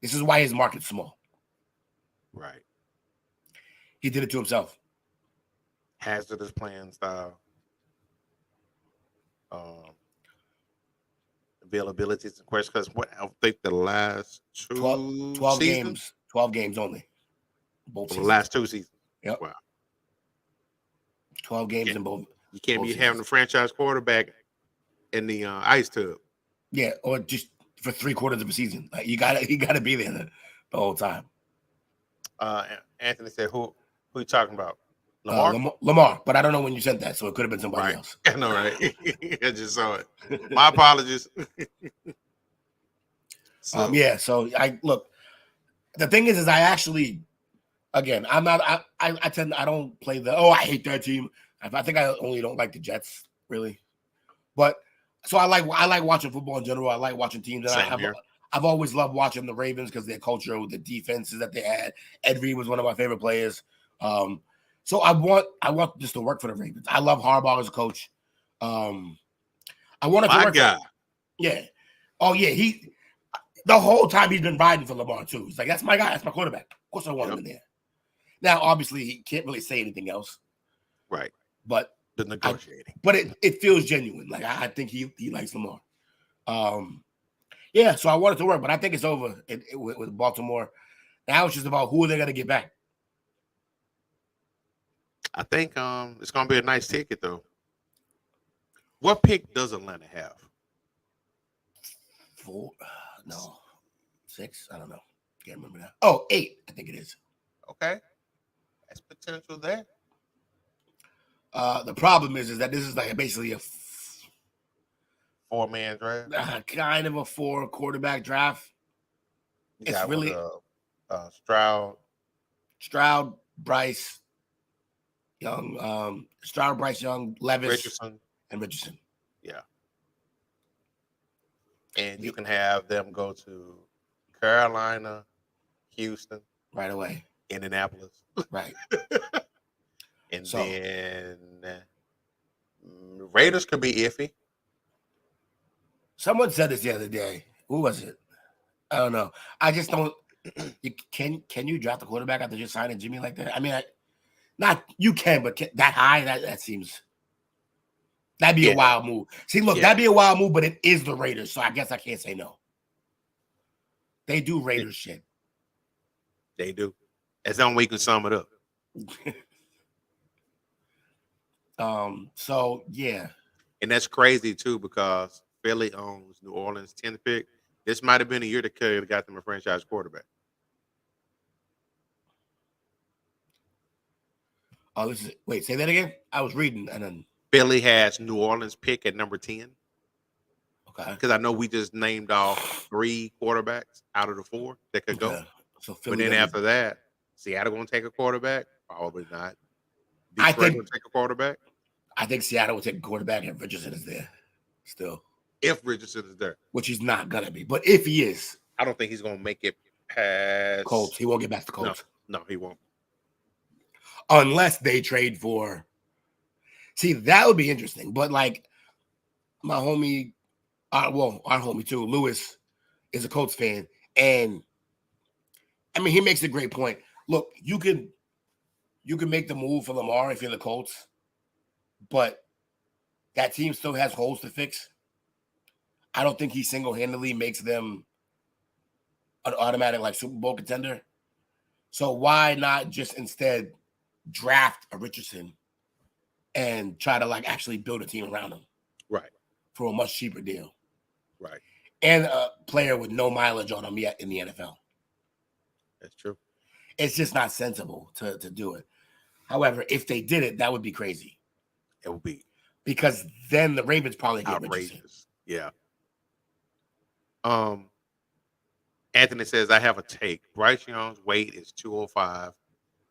This is why his market's small. Right. He did it to himself. Hazardous playing style. Availability is a question because I think the last 12 seasons, games. 12 games only. Both the seasons. last 2 seasons. Yep. Wow. 12 games in both. You can't both be seasons. having a franchise quarterback in the ice tub. Yeah, or just for 3/4 of a season. Like you gotta be there the whole time. Anthony said, "Who you talking about?" Lamar? Lamar, but I don't know when you sent that, so it could have been somebody else. I know, right? I just saw it. My apologies. So I look. The thing is I actually, again, I'm not. I don't play the. Oh, I hate that team. I think I only don't like the Jets really, but so I like watching football in general. I like watching teams. And I've always loved watching the Ravens because their culture, the defenses that they had. Ed Reed was one of my favorite players. So I want this to work for the Ravens. I love Harbaugh as a coach. I want it to work. Yeah. Oh yeah. The whole time he's been riding for Lamar too. He's like, that's my guy. That's my quarterback. Of course I want him in there. Now, obviously, he can't really say anything else. Right. But the negotiating. But it feels genuine. Like I think he likes Lamar. Yeah. So I want it to work, but I think it's over with Baltimore. Now it's just about who are they going to get back. I think it's gonna be a nice ticket though. What pick does Atlanta have? 4? No. 6? I don't know. Can't remember now. Oh, 8, I think it is. Okay. That's potential there. The problem is that this is like basically a 4-man draft. Kind of a 4 quarterback draft. It's really Stroud, Bryce, Young, Bryce Young, Levis, and Richardson. Yeah. And you can have them go to Carolina, Houston. Right away. Indianapolis. Right. And then Raiders could be iffy. Someone said this the other day. Who was it? I don't know. I just don't. Can you draft a quarterback after just signing Jimmy like that? I mean, not you can, but that high, that seems that'd be a wild move. See, look, that'd be a wild move, but it is the Raiders, so I guess I can't say no. They do Raiders shit. They do. That's the only way you can sum it up. So yeah. And that's crazy too, because Philly owns New Orleans 10th pick. This might have been a year that could have got them a franchise quarterback. Oh, wait, say that again? I was reading and then Philly has New Orleans pick at number 10. Okay. Because I know we just named off 3 quarterbacks out of the 4 that could go. So but then after that, Seattle gonna take a quarterback? Probably not. I think gonna take a quarterback. I think Seattle will take a quarterback if Richardson is there. Still. If Richardson is there. Which he's not gonna be. But if he is, I don't think he's gonna make it past Colts. He won't get back to Colts. No, he won't. Unless they trade for. See, that would be interesting. But like my homie, our homie too, Lewis, is a Colts fan. And I mean, he makes a great point. Look, you can make the move for Lamar if you're the Colts, but that team still has holes to fix. I don't think he single-handedly makes them an automatic like Super Bowl contender. So why not just instead draft a Richardson and try to like actually build a team around him? Right. For a much cheaper deal. Right. And a player with no mileage on him yet in the NFL. That's true. It's just not sensible to do it. However, if they did it, that would be crazy. It would be. Because then the Ravens probably get outrageous. Richardson. Yeah. Anthony says, I have a take. Bryce Young's weight is 205.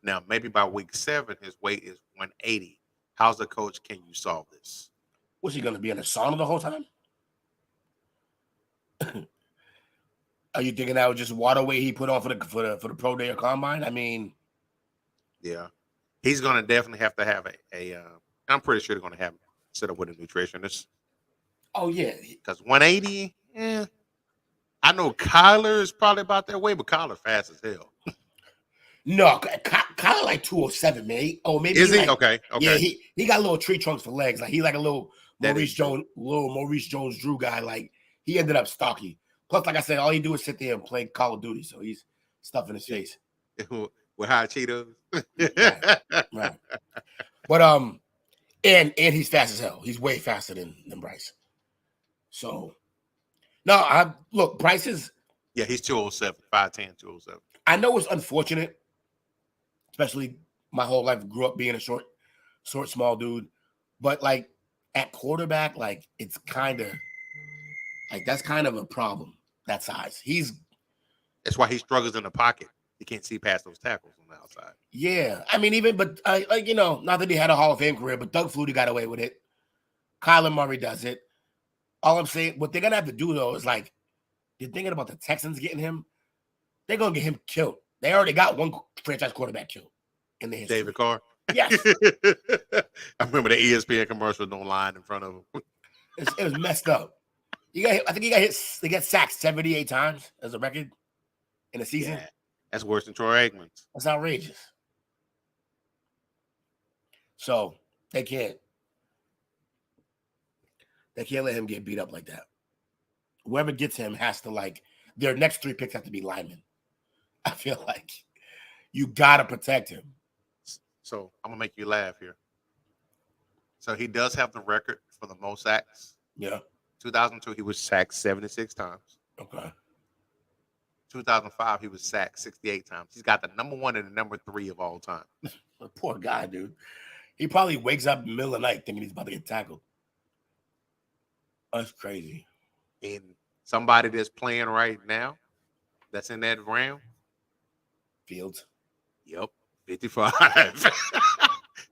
Now, maybe by week 7, his weight is 180. How's the coach? Can you solve this? Was he going to be in a sauna the whole time? Are you thinking that was just water weight he put on for the pro day or combine? I mean, yeah, he's gonna definitely have to have a I'm pretty sure they're gonna have him set up with a nutritionist. oh yeah, Because 180, I know Kyler is probably about that way, but Kyler fast as hell. no, kind of like 207, man. Maybe Is he? like, Okay. Yeah, he got little tree trunks for legs. Like he like a little That Maurice is true. Jones Drew guy. Like he ended up stocky. Plus, like I said, all he do is sit there and play Call of Duty, so he's stuffing his face. With high Cheetos. Right. But and he's fast as hell. He's way faster than Bryce. So no, look, Bryce is. Yeah, he's 207, 5'10", 207. I know it's unfortunate, especially my whole life grew up being a short, small dude. But like at quarterback, like it's kind of like that's kind of a problem. That size. That's why he struggles in the pocket. He can't see past those tackles on the outside. Yeah, I mean, not that he had a Hall of Fame career, but Doug Flutie got away with it. Kyler Murray does it. All I'm saying, what they're gonna have to do though is like, you're thinking about the Texans getting him. They're gonna get him killed. They already got one franchise quarterback killed in the history. David Carr. Yes. I remember the ESPN commercial with no line in front of him. It was messed up. I think he got sacked 78 times as a record in a season. Yeah, that's worse than Troy Aikman's. That's outrageous. So they can't let him get beat up like that. Whoever gets him has to their next 3 picks have to be linemen. I feel like you gotta protect him. So I'm gonna make you laugh here. So he does have the record for the most sacks. Yeah. 2002, he was sacked 76 times. Okay. 2005, he was sacked 68 times. He's got the number 1 and the number 3 of all time. Poor guy, dude. He probably wakes up in the middle of the night thinking he's about to get tackled. That's crazy. And somebody that's playing right now, that's in that round. Fields. Yep, 55.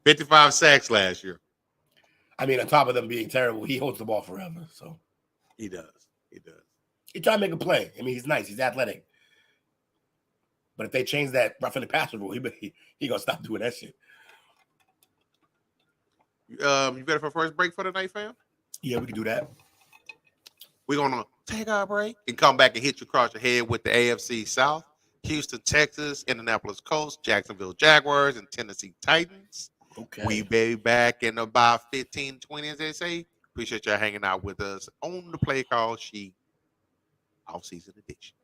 55 sacks last year. I mean, on top of them being terrible, he holds the ball forever. So he does. He does. He try to make a play. I mean, he's nice. He's athletic. But if they change that roughing the passer rule, he gonna stop doing that shit. You ready for a first break for the night, fam? Yeah, we can do that. We're gonna take our break and come back and hit you across your head with the AFC South, Houston, Texas, Indianapolis Colts, Jacksonville Jaguars, and Tennessee Titans. Okay. We be back in about 15, 20, as they say. Appreciate y'all hanging out with us on the Play Call Sheet off-season edition.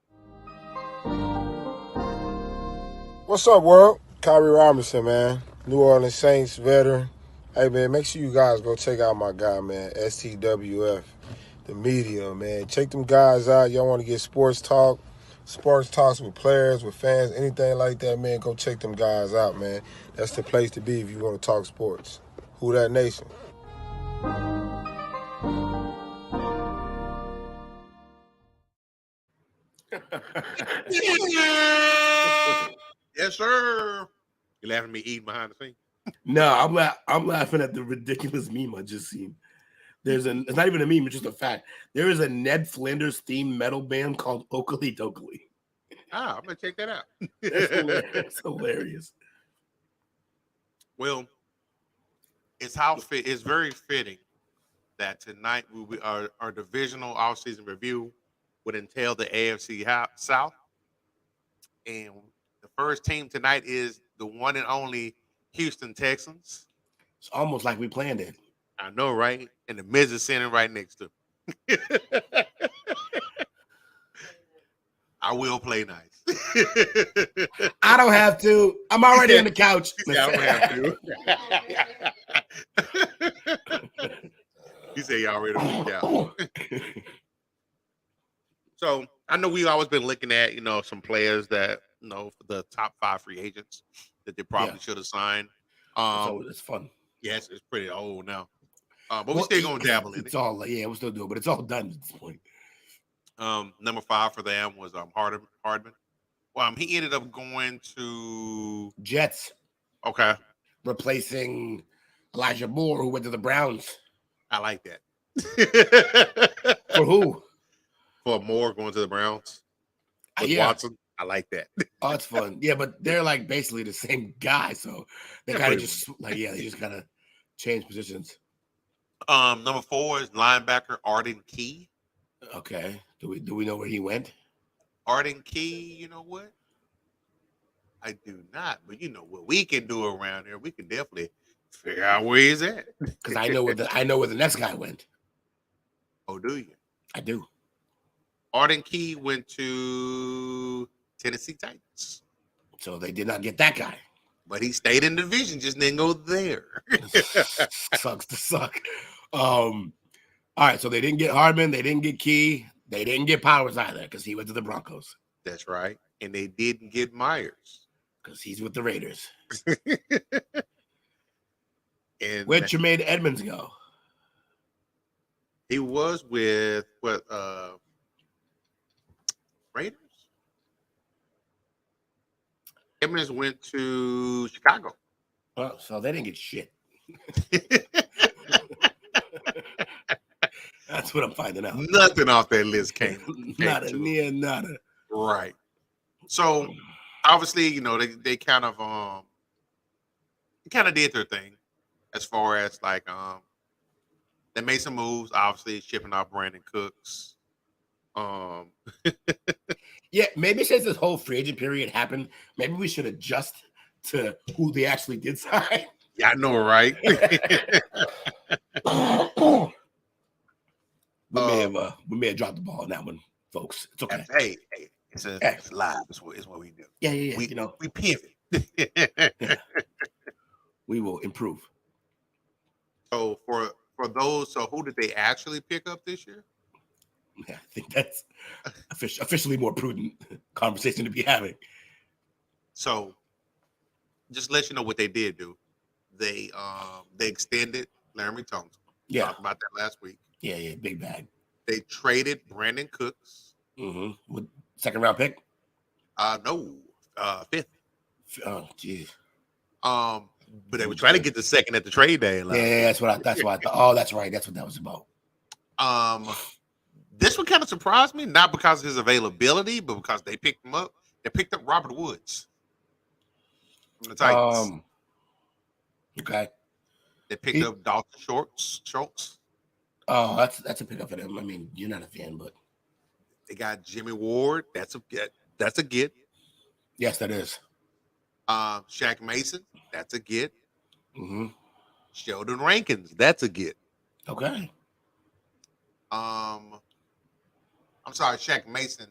What's up, world? Kyrie Robinson, man. New Orleans Saints veteran. Hey, man, make sure you guys go check out my guy, man, STWF, the media, man. Check them guys out. Y'all want to get sports talks with players, with fans, anything like that, man, go check them guys out, man. That's the place to be if you want to talk sports. Who that nation? Yes, sir. You laughing at me eating behind the scenes? No, I'm laughing at the ridiculous meme I just seen. It's not even a meme, it's just a fact. There is a Ned Flanders themed metal band called Oakley Dokley. I'm gonna check that out. That's hilarious. Well, it's very fitting that tonight our divisional off-season review would entail the AFC South. And the first team tonight is the one and only Houston Texans. It's almost like we planned it. I know, right? And the Miz is sitting right next to him. I will play nice. I don't have to. I'm already on the couch. Yeah, I don't have to. He said y'all ready to move out. So I know we've always been looking at, some players that, for the top 5 free agents that they probably should have signed. So it's fun. Yes, it's pretty old now. But we're still going to dabble in it. It's all, we'll still do it, but it's all done at this point. Number 5 for them was Hardman. Well, he ended up going to Jets. Okay. Replacing Elijah Moore, who went to the Browns. I like that. For who? For Moore going to the Browns. with Yeah. Watson. I like that. Oh, it's fun. Yeah, but they're like basically the same guy, so they Yeah, kind of pretty just they just kind of change positions. Number 4 is linebacker Arden Key. Okay. Do we know where he went? Arden Key, you know what? I do not, but you know what we can do around here. We can definitely figure out where he's at. Because I know where the next guy went. Oh, do you? I do. Arden Key went to Tennessee Titans, So they did not get that guy. but he stayed in the division, just didn't go there. Sucks to suck. All right, so they didn't get Hardman, they didn't get Key, they didn't get Powers either because he went to the Broncos. That's right, and they didn't get Myers because he's with the Raiders. And where'd Jermaine Edmonds go? He was with Raiders. Edmonds went to Chicago. Well, so they didn't get shit. That's what I'm finding out. Nothing off that list came. Nada, near nada. Right. So obviously, you know, they kind of did their thing as far as like they made some moves, obviously shipping off Brandon Cooks. Yeah, maybe since this whole free agent period happened, maybe we should adjust to who they actually did sign. Yeah, I know, right? We may have dropped the ball on that one, folks. It's okay. Hey, it's live. It's what we do. Yeah. We pivot. Yeah. We will improve. So for those, so who did they actually pick up this year? Yeah, I think that's officially more prudent conversation to be having. So just let you know what they did do. They extended Laramie Thompson. Yeah. Talked about that last week. Yeah, big bag. They traded Brandon Cooks. Mm-hmm. With second round pick? No, 5th. Oh, geez. But they were trying to get the second at the trade day. Yeah, that's what I thought. Oh, that's right. That's what that was about. This one kind of surprised me, not because of his availability, but because they picked him up. They picked up Robert Woods from the Titans. Okay. They picked up Dalton Schultz. Oh, that's a pickup for them. I mean, you're not a fan, but they got Jimmy Ward. That's a get. Yes, that is. Shaq Mason. That's a get. Mm-hmm. Sheldon Rankins. That's a get. Okay. I'm sorry, Shaq Mason.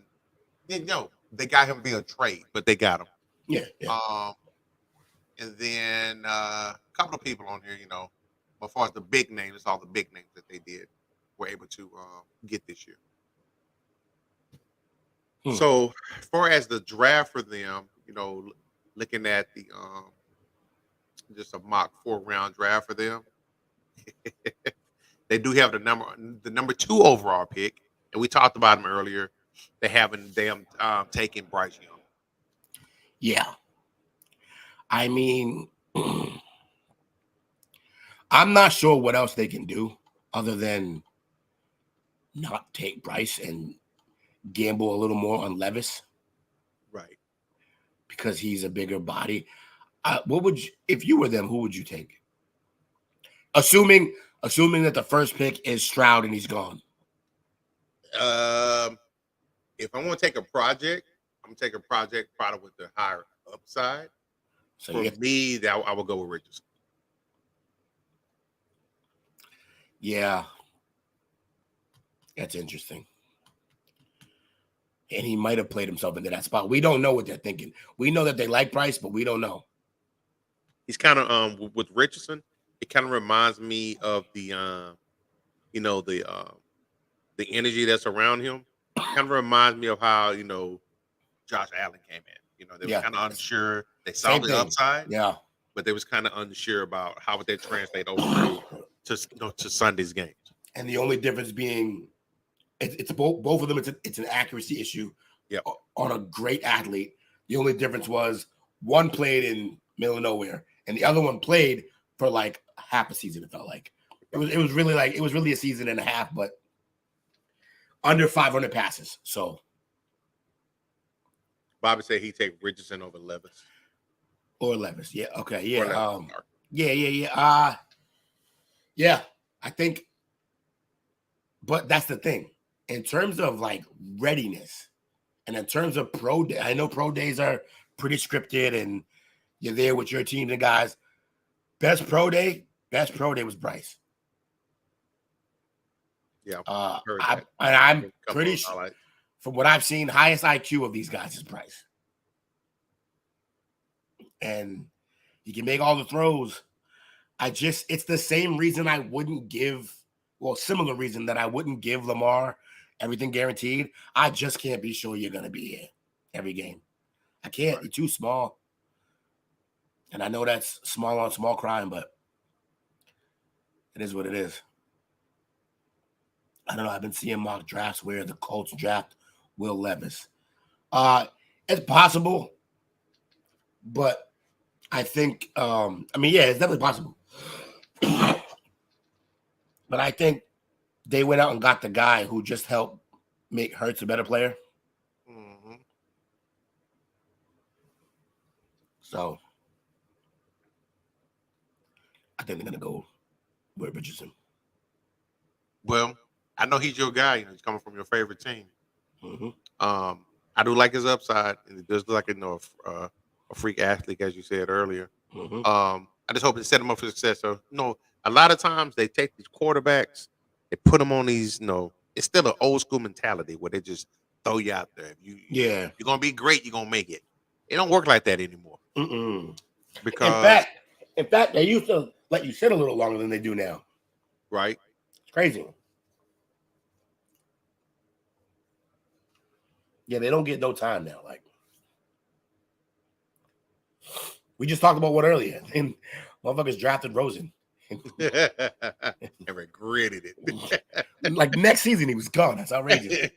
No, they got him via trade, but they got him. Yeah. And then a couple of people on here, you know, as far as the big names, it's all the big names that they were able to get this year. So as far as the draft for them, you know, looking at the just a mock 4-round draft for them, they do have the number 2 overall pick, and we talked about them earlier. They haven't taken Bryce Young. Yeah. I mean, I'm not sure what else they can do other than not take Bryce and gamble a little more on Levis. Right. Because he's a bigger body. What would you, if you were them, who would you take? Assuming that the first pick is Stroud and he's gone. If I want to take a project, I'm going to take a project probably with the higher upside. So for me, I will go with Richardson. Yeah. That's interesting. And he might have played himself into that spot. We don't know what they're thinking. We know that they like Bryce, but we don't know. He's kind of with Richardson. It kind of reminds me of the, you know, the energy that's around him. Kind of reminds me of how, you know, Josh Allen came in. You know, they were kind of unsure. They saw the upside, but they was kind of unsure about how would they translate over to Sunday's games. And the only difference being, it's both of them. It's an accuracy issue. Yeah, on a great athlete. The only difference was one played in middle of nowhere, and the other one played for like half a season. It felt like it was really a season and a half, but under 500 passes. So Bobby said he take Richardson over Levis. Or Levis. Yeah. Okay. Yeah. Or Levis, Yeah. I think, but that's the thing. In terms of like readiness and in terms of pro day, I know pro days are pretty scripted and you're there with your team and guys. Best pro day was Bryce. Yeah. I'm pretty sure from what I've seen, highest IQ of these guys is Bryce. And he can make all the throws. It's the same reason I wouldn't give, similar reason that I wouldn't give Lamar everything guaranteed. I just can't be sure you're going to be here every game. I can't. You're too small. And I know that's small on small crime, but it is what it is. I don't know. I've been seeing mock drafts where the Colts draft Will Levis. It's possible, but I think, it's definitely possible. But I think they went out and got the guy who just helped make Hurts a better player. Mm-hmm. So I think they're going to go with Richardson. Well, I know he's your guy. He's coming from your favorite team. Mm-hmm. I do like his upside, and it does look like a freak athlete, as you said earlier. Mm-hmm. I just hope it set him up for success. So, a lot of times they take these quarterbacks, they put them on these. It's still an old school mentality where they just throw you out there. You're gonna be great. You're gonna make it. It don't work like that anymore. Mm-mm. Because in fact, they used to let you sit a little longer than they do now. Right? It's crazy. Yeah, they don't get no time now. Like we just talked about what earlier, and motherfuckers drafted Rosen. And regretted it. Like next season, he was gone. That's outrageous.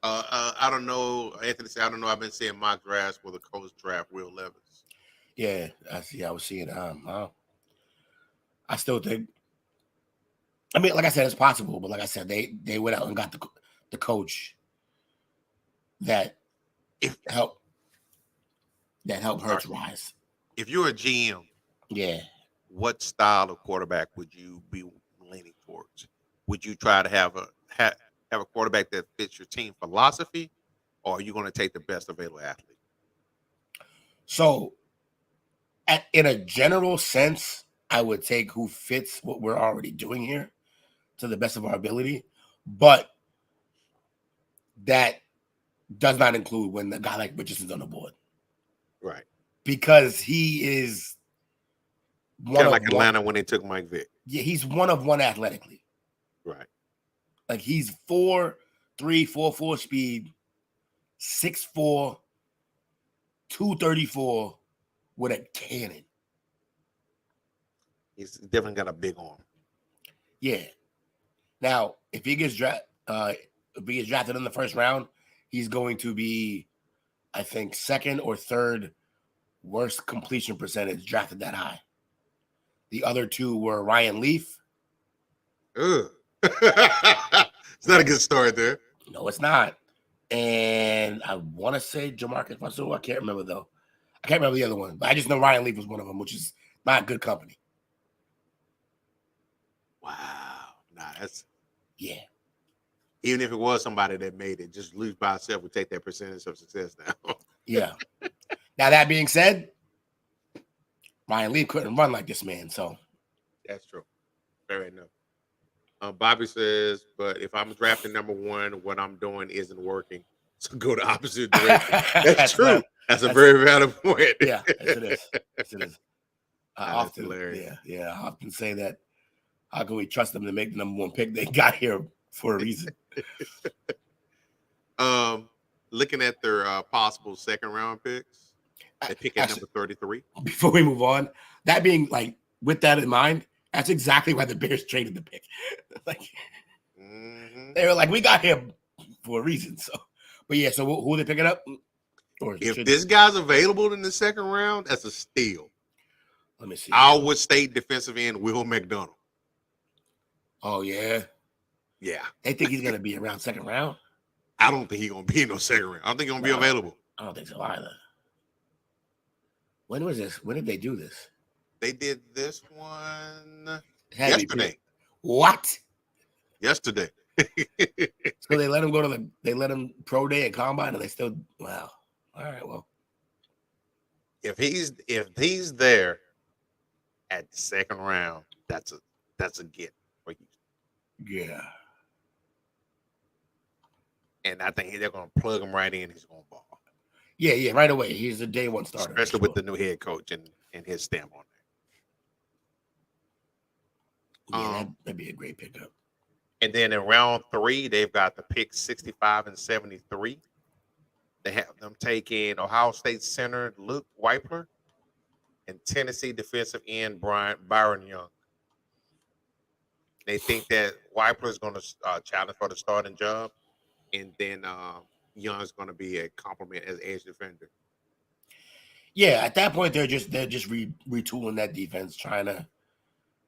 I don't know. Anthony said, I don't know. I've been seeing mock drafts where the Colts draft Will Levis. Yeah, I was seeing. I still think. I mean, like I said, it's possible, but like I said, they went out and got the coach that helped Hurts rise. If you're a GM, what style of quarterback would you be leaning towards? Would you try to have a quarterback that fits your team philosophy, or are you going to take the best available athlete? So, in a general sense, I would take who fits what we're already doing here to the best of our ability, but that does not include when the guy like Richardson's on the board. Right. Because he is kind of like Atlanta when they took Mike Vick. Yeah, he's one of one athletically. Right. Like he's 4'3", 4'4" speed, 6'4", 234 with a cannon. He's definitely got a big arm. Yeah. Now, if he gets drafted in the first round, he's going to be, I think, second or third worst completion percentage drafted that high. The other two were Ryan Leaf. Ugh. It's not a good start there. No, it's not. And I want to say Jamarcus Russell. I can't remember, though. I can't remember the other one. But I just know Ryan Leaf was one of them, which is not good company. Wow. Nah, that's... Yeah. Even if it was somebody that made it, just lose by itself would take that percentage of success down. Yeah. Now, that being said, Ryan Leaf couldn't run like this man, so. That's true. Fair enough. Bobby says, but if I'm drafting number one, what I'm doing isn't working. So go the opposite direction. That's true. That's a very valid point. Yeah, yes, it is. Yes, it is. I often say that. How can we trust them to make the number one pick? They got here for a reason. Looking at their possible second round picks, they pick at number 33. Before we move on, that being like with that in mind, that's exactly why the Bears traded the pick. They were like, we got him for a reason. So, but yeah, so who are they picking up? Or if this guy's available in the second round, that's a steal. Let me see. Iowa State defensive end Will McDonald. Oh yeah. Yeah. They think he's gonna be around second round. I don't think he's gonna be in no second round. I don't think he's gonna be available. I don't think so either. When was this? When did they do this? They did this one Yesterday. What? Yesterday. So they let him go to they let him pro day at combine, and they still wow. All right, well, if he's there at the second round, that's a get for you. Yeah. And I think they're going to plug him right in. He's going to ball. Yeah, right away. He's a day one starter, especially with the new head coach and his stamp on there. Yeah, that'd be a great pickup. And then in round 3, they've got the pick 65 and 73. They have them taking Ohio State center Luke Weipler and Tennessee defensive end Byron Young. They think that Weipler is going to challenge for the starting job, and then Young is going to be a complement as edge defender. Yeah, at that point they're just retooling that defense, trying to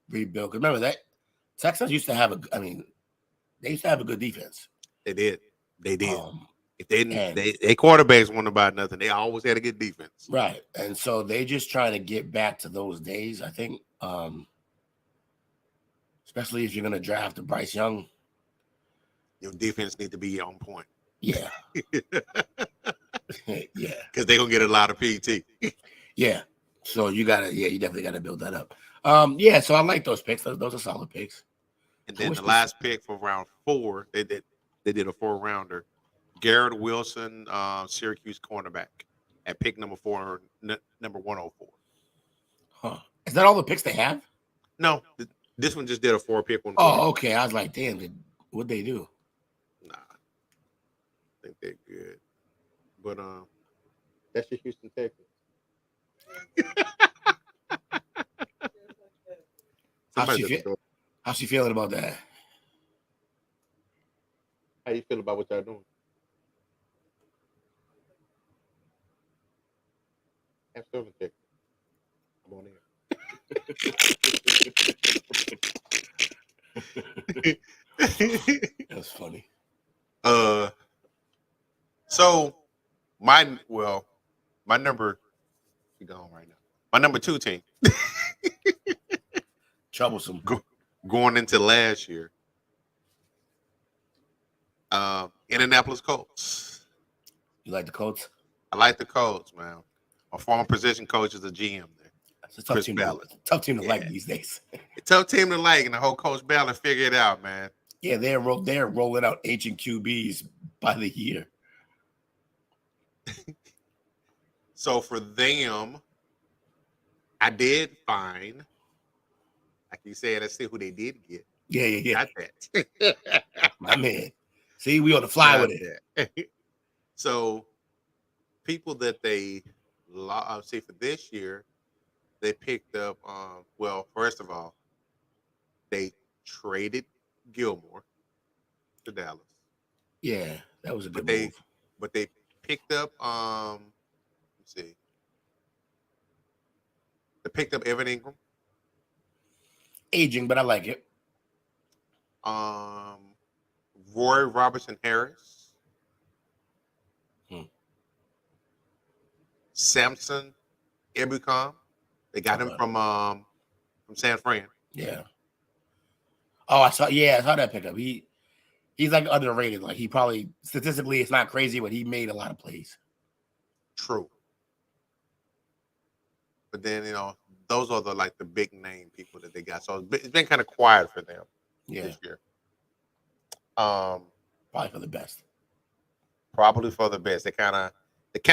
rebuild. Because remember that Texans used to have they used to have a good defense. They did. If they didn't, they quarterbacks won about nothing. They always had a good defense. Right. And so they just trying to get back to those days, I think. Especially if you're going to draft a Bryce Young. Your defense need to be on point. Yeah. Yeah. Because they're going to get a lot of PT. Yeah. So you definitely got to build that up. Yeah, so I like those picks. Those are solid picks. And then the last pick for round 4, they did a 4-rounder. Garrett Wilson, Syracuse cornerback, at pick number 4, number 104. Huh? Is that all the picks they have? No, this one just did a 4-pick one. Oh, okay. I was like, damn, what'd they do? Nah, I think they're good, but that's your Houston Texans. How's she feeling about that? How you feel about what y'all doing? Have Sterling check. I'm on there. That's funny. So my number, you gone right now. My number 2 team. Troublesome. Going into last year. Indianapolis Colts. You like the Colts? I like the Colts, man. My former position coach is a GM there. It's a tough team to like these days. A tough team to like, and the whole Coach Ballard figure it out, man. Yeah, they're rolling out ancient QBs by the year. So for them, I did find, like you said, let's see who they did get. Yeah. Got that. My man. See, we on the fly with it. So people that they see for this year, they picked up. First of all, they traded Gilmore to Dallas. Yeah, that was a good move. But they picked up. Let's see. They picked up Evan Ingram. Aging, but I like it. Roy Robertson Harris. Samson Ebukam. They got him from San Fran. Yeah. Oh, I saw that pickup. He's like underrated. Like he probably statistically it's not crazy, but he made a lot of plays. True. But then, those are the big name people that they got. So it's been kind of quiet for them this year. Probably for the best. Probably for the best. They kind of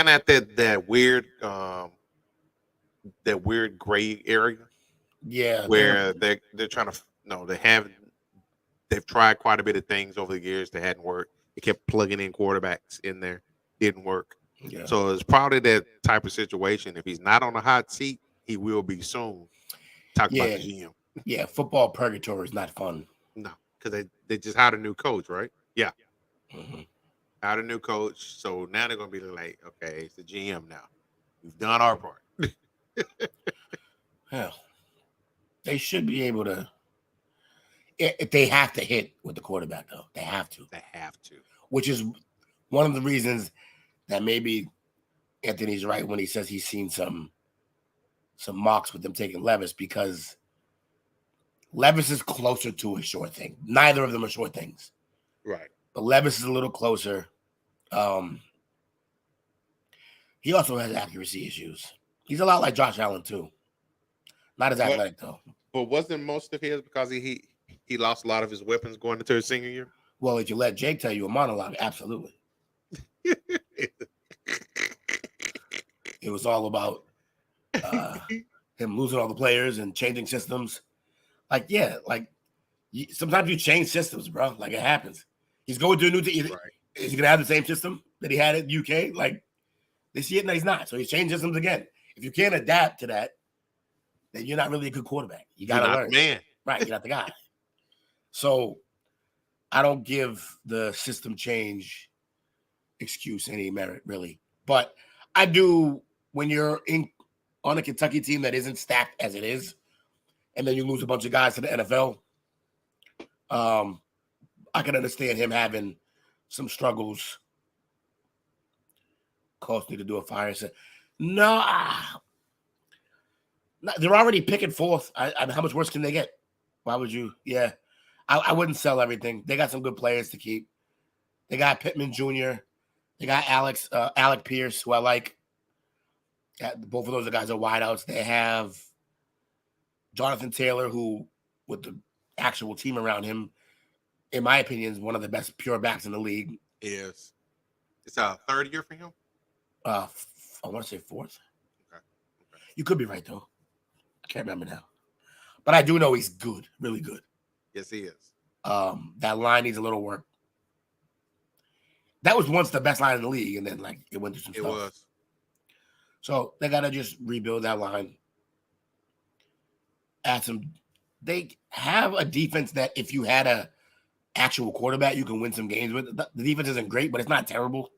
at that weird gray area. Yeah. Where they're trying to they've tried quite a bit of things over the years that hadn't worked. They kept plugging in quarterbacks in there. Didn't work. Yeah. So it's probably that type of situation. If he's not on the hot seat, he will be soon. Talk about the GM. Yeah, football purgatory is not fun. No, because they just hired a new coach, right? Yeah. Mm-hmm. Hired a new coach. So now they're going to be like, okay, it's the GM now. We've done our part. Hell, they should be able to. If they have to hit with the quarterback, though. They have to. They have to. Which is one of the reasons that maybe Anthony's right when he says he's seen some mocks with them taking Levis, because Levis is closer to a short thing. Neither of them are short things. Right. But Levis is a little closer. He also has accuracy issues. He's a lot like Josh Allen, too. Not as athletic, though. But wasn't most of his because he lost a lot of his weapons going into his senior year? Well, if you let Jake tell you a monologue, absolutely. It was all about him losing all the players and changing systems. Sometimes you change systems, bro. Like, it happens. He's going to a new team. Right. Is he going to have the same system that he had at UK? Like, they see it, no, he's not. So he's changed systems again. If you can't adapt to that, then you're not really a good quarterback. You got to learn. Man. Right, you're not the guy. So I don't give the system change excuse any merit, really. But I do when you're on a Kentucky team that isn't stacked as it is, and then you lose a bunch of guys to the NFL, I can understand him having some struggles. Cost me to do a fire. No, they're already picking fourth. How much worse can they get? Why would you? Yeah, I wouldn't sell everything. They got some good players to keep. They got Pittman Jr. They got Alec Pierce, who I like. Both of those guys are wideouts. They have Jonathan Taylor, who, with the actual team around him, in my opinion, is one of the best pure backs in the league. Is it's a third year for him? I want to say fourth. Okay. You could be right, though. I can't remember now. But I do know he's good, really good. Yes, he is. That line needs a little work. That was once the best line in the league, and then it went through some stuff. It was. So they got to just rebuild that line. They have a defense that if you had a actual quarterback, you can win some games with. The defense isn't great, but it's not terrible.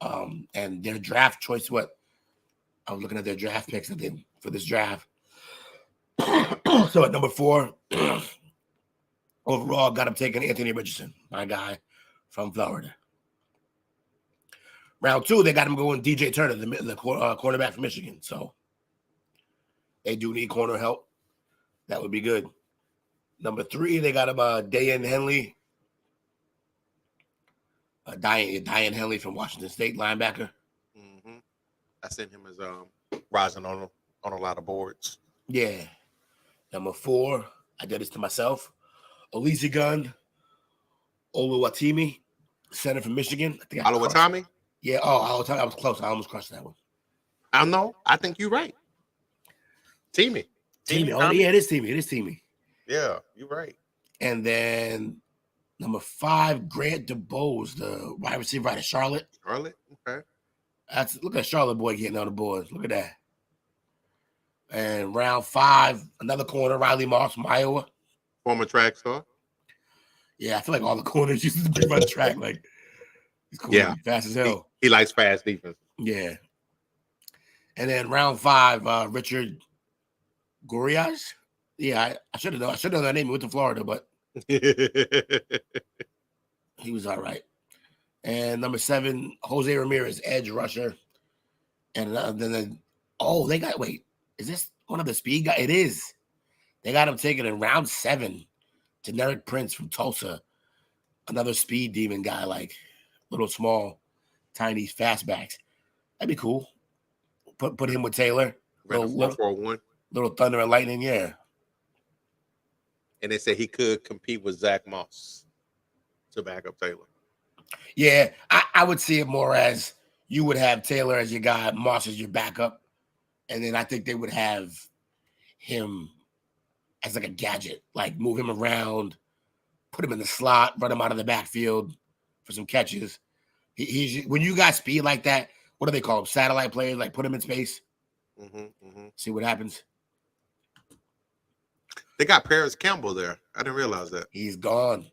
And their draft choice, I was looking at their draft picks for this draft. So at number 4, overall, got him taking Anthony Richardson, my guy from Florida. Round 2, they got him going DJ Turner, the cornerback from Michigan. So they do need corner help. That would be good. Number 3, they got him Dayan Henley. Dayan Henley from Washington State, linebacker. Mm-hmm. I sent him as rising on a lot of boards. Yeah. Number 4, I did this to myself. Olusegun Oluwatimi, center from Michigan. Oluwatimi? Yeah. Oh, Oluwatimi. I was close. I almost crushed that one. I know. I think you're right. Teamy. Oh, yeah, it is Teamy. Yeah, you're right. And then number 5, Grant DeBose, the wide receiver out of Charlotte. Okay. Look at Charlotte boy getting on the boards. Look at that. And round 5, another corner, Riley Moss from Iowa. Former track star. Yeah, I feel like all the corners used to be run track. Like, he's cool. Yeah. Fast as hell. He likes fast defense. Yeah. And then round 5, Richard Gorias. Yeah, I should have known. I should have known that name. He went to Florida, but he was all right. And number 7, Jose Ramirez, edge rusher. And then is this one of the speed guys? It is. They got him taken in round 7. Generic Prince from Tulsa. Another speed demon guy, like little small, tiny fastbacks. That'd be cool. Put him with Taylor. Little thunder and lightning, yeah. And they said he could compete with Zach Moss to back up Taylor. Yeah, I would see it more as you would have Taylor as your guy, Moss as your backup. And then I think they would have him as like a gadget, like move him around, put him in the slot, run him out of the backfield for some catches. He's when you got speed like that, what do they call them? Satellite players, like put him in space. See what happens. They got Paris Campbell there. I didn't realize that. He's gone.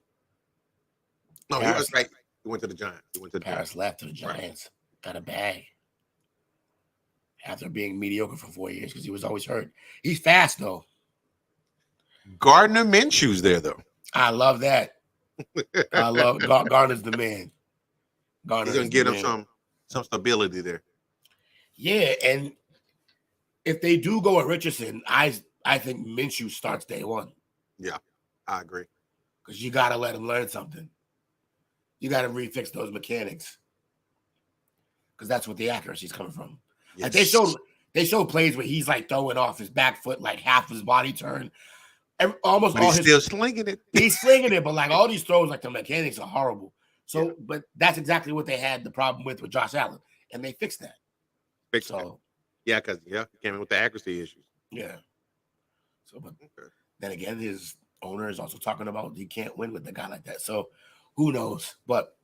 No, Paris, he was right. He went to the Giants. Paris left to the Giants. Right. Got a bag. After being mediocre for 4 years because he was always hurt. He's fast, though. Gardner Minshew's there, though. I love that. I love Gardner's the man. He's going to get him some some stability there. Yeah, and if they do go at Richardson, I think Minshew starts day one. Yeah, I agree. Because you got to let him learn something. You got to refix those mechanics. Because that's what the accuracy is coming from. Yes. Like they showed plays where he's like throwing off his back foot, like half his body turn. Almost but all he's still slinging it. He's slinging it, but like all these throws, like the mechanics are horrible. So, but that's exactly what they had the problem with Josh Allen, and they fixed that. Yeah, because he came in with the accuracy issues. Yeah. So, but then again, his owner is also talking about he can't win with a guy like that. So, who knows? But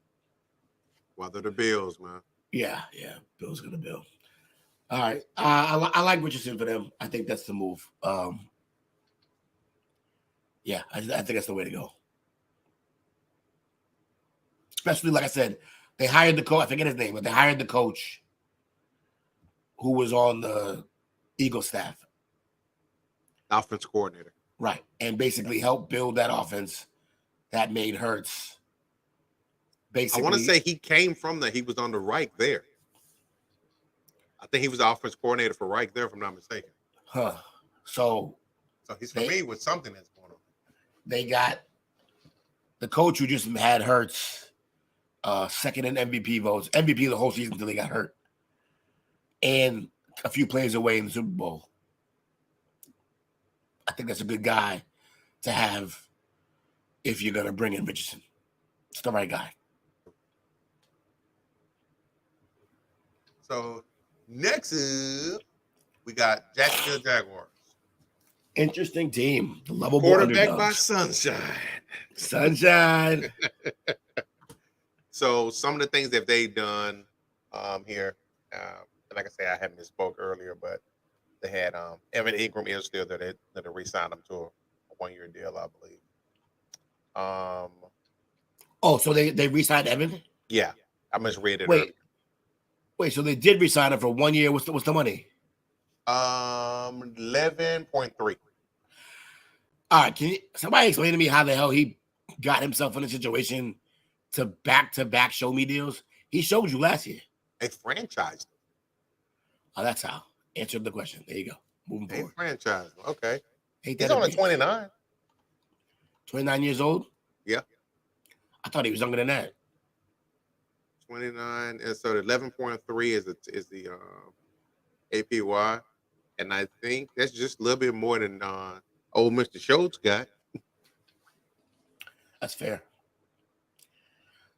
whether the Bills, man. Yeah, Bill's gonna bill. All right, I like Richardson for them. I think that's the move. Yeah, I think that's the way to go. Especially, like I said, they hired the coach. I forget his name, but they hired the coach who was on the Eagle staff. Offense coordinator. Right. And basically helped build that offense that made Hurts. Basically, I want to say he came from that. He was on the right there. I think he was the offense coordinator for right there, if I'm not mistaken. Huh. So he's familiar with something that's going on. They got the coach who just had Hurts second in MVP votes, MVP the whole season until he got hurt, and a few plays away in the Super Bowl. I think that's a good guy to have if you're going to bring in Richardson. It's the right guy. So next up, we got Jacksonville Jaguars. Interesting team. The lovable quarterback underdogs. by Sunshine. Sunshine. So some of the things that they've done here, like I said, I haven't spoke earlier, but they had Evan Ingram is still there. They re-signed him to a one-year deal, I believe. So they re-signed Evan? Yeah, I misread it. Wait, so they did re-sign him for 1 year. What's the money? 11.3. All right, can somebody explain to me how the hell he got himself in a situation to back-to-back show me deals? He showed you last year. They franchised him. Oh, that's how. Answered the question. There you go. Moving forward. They franchised him. Okay. He's only 29. 29 years old? Yeah. I thought he was younger than that. 29, and so the 11.3 is the APY, and I think that's just a little bit more than old Mr. Schultz got. That's fair.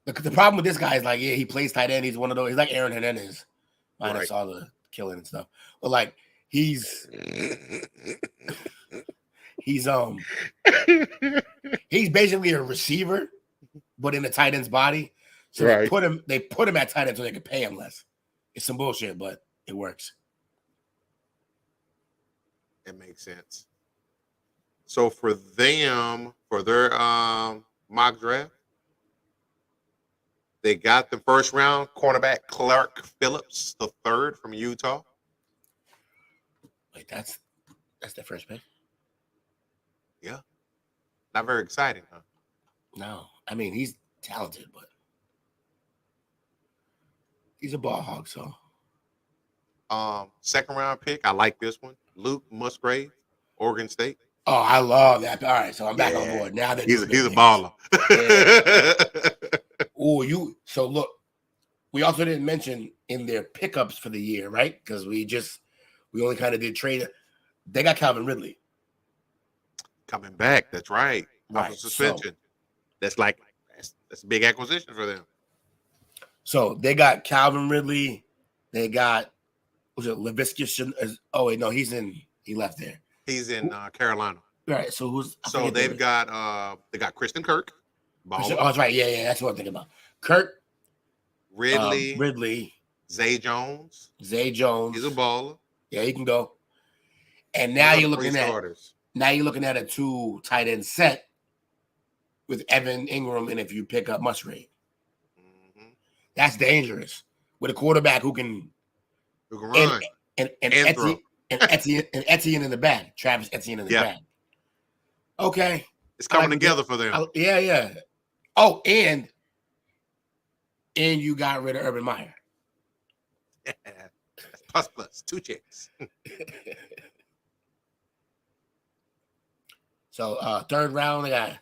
The problem with this guy is like, yeah, he plays tight end. He's one of those. He's like Aaron Hernandez, minus all the killing and stuff. But like he's basically a receiver, but in a tight end's body. So they put him at tight end so they could pay him less. It's some bullshit, but it works. It makes sense. So for them, for their mock draft, they got the first round cornerback Clark Phillips, the third from Utah. Wait, that's their first pick? Yeah. Not very exciting, huh? No. I mean, he's talented, but he's a ball hog, so. Second round pick, I like this one. Luke Musgrave, Oregon State. Oh, I love that. All right, so I'm back on board. Now that he's a baller. So look, we also didn't mention in their pickups for the year, right? Because we only kind of did trade. They got Calvin Ridley. Coming back, that's right. Off of suspension. That's a big acquisition for them. So they got Calvin Ridley. They got Laviscus? Oh wait, no, he left there. He's in Carolina. Right. So they've got Kristen Kirk. Oh, that's right. Yeah, that's what I'm thinking about. Kirk, Ridley, Zay Jones. He's a baller. Yeah, he can go. And now you're looking at a 2 tight end set with Evan Ingram, and if you pick up Musgrave, that's dangerous with a quarterback who can run and Etienne in the back. Travis Etienne in the back. Okay, it's coming together for them. Yeah. Oh, and you got rid of Urban Meyer. That's plus 2 checks. So third round, they got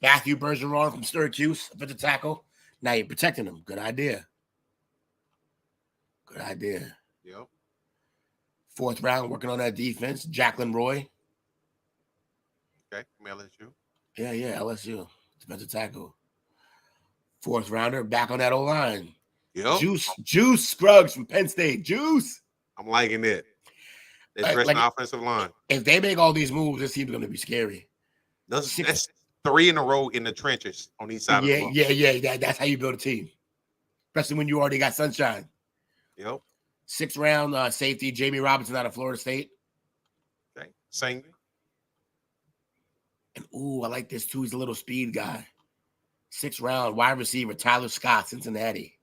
Matthew Bergeron from Syracuse for the tackle. Now you're protecting him. Good idea. Good idea. Yep. Fourth round, working on that defense. Jacqueline Roy. Okay, from LSU. Yeah, LSU. Defensive tackle. Fourth rounder, back on that O-line. Yep. Juice Scruggs from Penn State. Juice. I'm liking it. They're dressing the offensive line. If they make all these moves, this team's going to be scary. That's 3 in a row in the trenches on each side of the ball. Yeah. That's how you build a team, especially when you already got sunshine. Yep. 6th round safety Jamie Robinson out of Florida State. Okay. Singing. And I like this too. He's a little speed guy. 6th round wide receiver Tyler Scott, Cincinnati.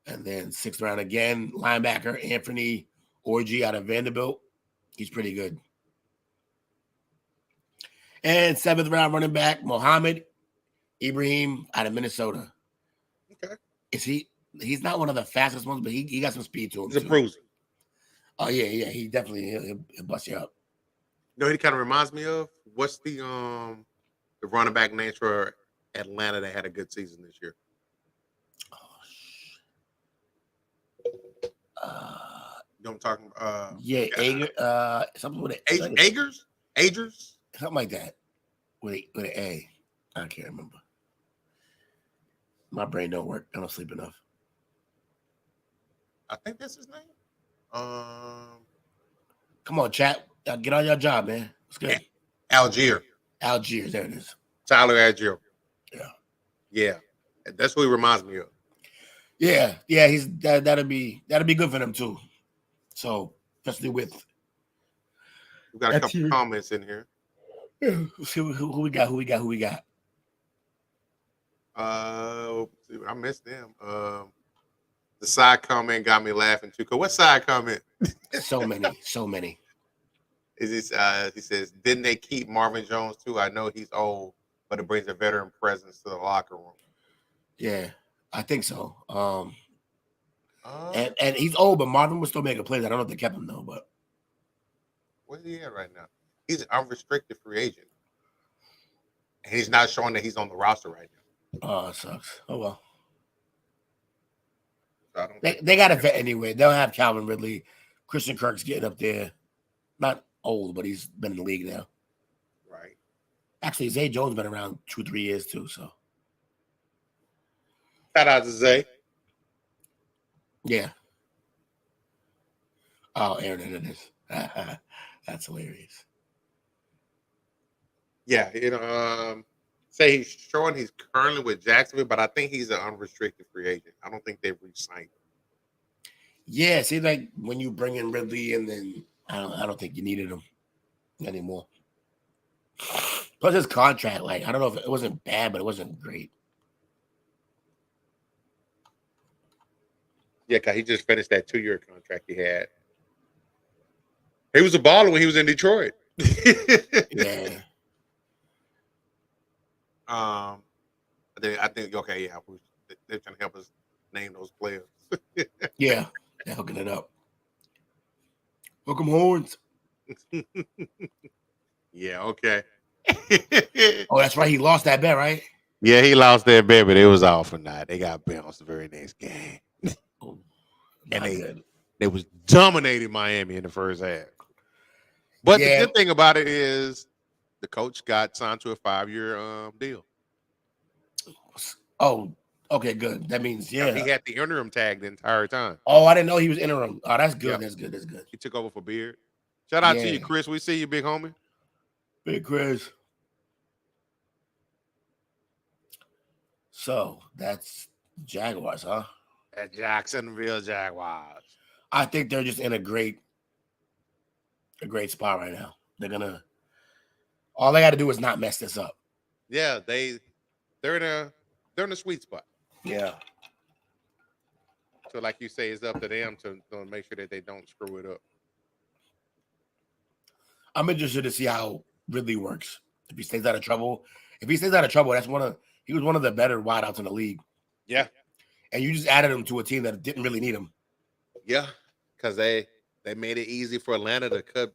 And then 6th round again, linebacker Anthony Orji out of Vanderbilt. He's pretty good. And 7th round running back Mohammed Ibrahim out of Minnesota. Okay. He's not one of the fastest ones, but he got some speed to him. He's a bruiser. Oh yeah. He definitely he'll bust you up. You know what he kind of reminds me of? What's the running back name for Atlanta that had a good season this year? You know what I'm talking about? Yeah, something with an Agers? something like that. With an A. I can't remember. My brain don't work. I don't sleep enough. I think that's his name. Come on, chat. Get on your job, man. It's good. Algier. There it is. Tyler Algier. Yeah. That's what he reminds me of. Yeah. He's that'll be good for them too. So especially with We got a couple of comments in here. Yeah. See who we got. I missed them. The side comment got me laughing too. Cause what side comment? So many. Is this? He says, didn't they keep Marvin Jones too? I know he's old, but it brings a veteran presence to the locker room. Yeah, I think so. And he's old, but Marvin was still making plays. I don't know if they kept him though, but where's he at right now? He's an unrestricted free agent, and he's not showing that he's on the roster right now. Oh, it sucks. Oh well. So they got a vet anyway. They'll have Calvin Ridley. Christian Kirk's getting up there. Not old, but he's been in the league now. Right. Actually, Zay Jones been around 2-3 years too. So shout out to Zay. Yeah. Oh, Aaron, it is. That's hilarious. Yeah, say he's showing he's currently with Jacksonville, but I think he's an unrestricted free agent. I don't think they've re-signed him. Yeah, see, like when you bring in Ridley, and then I don't think you needed him anymore. Plus his contract, like I don't know if it wasn't bad, but it wasn't great. Yeah, cause he just finished that 2-year contract he had. He was a baller when he was in Detroit. Yeah. I think okay, yeah, they're trying to help us name those players. Yeah, they're hooking it up. Hook 'em horns. Yeah, okay. Oh, that's right. He lost that bet, right? Yeah, he lost that bet, but it was all for naught. They got bounced the very next game. Oh, and they was dominating Miami in the first half. But the good thing about it is the coach got signed to a 5-year deal. Oh, okay, good. That means, He had the interim tag the entire time. Oh, I didn't know he was interim. Oh, that's good. Yeah. That's good. He took over for Beard. Shout out to you, Chris. We see you, big homie. Big Chris. So that's Jaguars, huh? At Jacksonville Jaguars. I think they're just in a great spot right now. All they got to do is not mess this up. Yeah, they're in a sweet spot. Yeah. So, like you say, it's up to them to make sure that they don't screw it up. I'm interested to see how Ridley works. If he stays out of trouble, that's he was one of the better wideouts in the league. Yeah. and you just added him to a team that didn't really need him. Yeah, because they made it easy for Atlanta to cut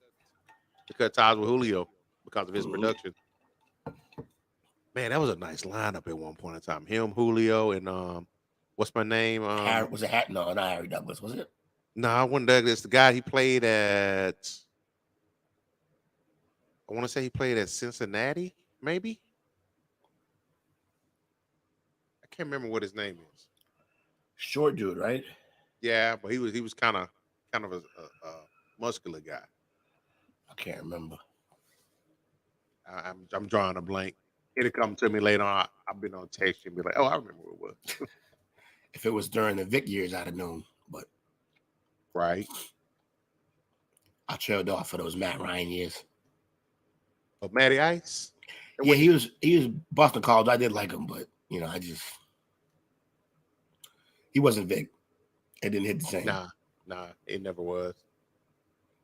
ties with Julio because of his production. Man, that was a nice lineup at one point in time. Him, Julio, and what's my name? Was it No, not Harry Douglas, was it? No, I wasn't Douglas. The guy he played at. I want to say he played at Cincinnati, maybe. I can't remember what his name is. Short dude, right? Yeah, but he was kind of a muscular guy. I can't remember. I'm drawing a blank. It'll come to me later on. I've been on text and be like, oh, I remember what it was. If it was during the Vic years, I'd have known. But right, I trailed off for those Matt Ryan years. Of Matty Ice. Yeah, he was Boston College. I did like him, but he wasn't Vic. It didn't hit the same. Nah, it never was.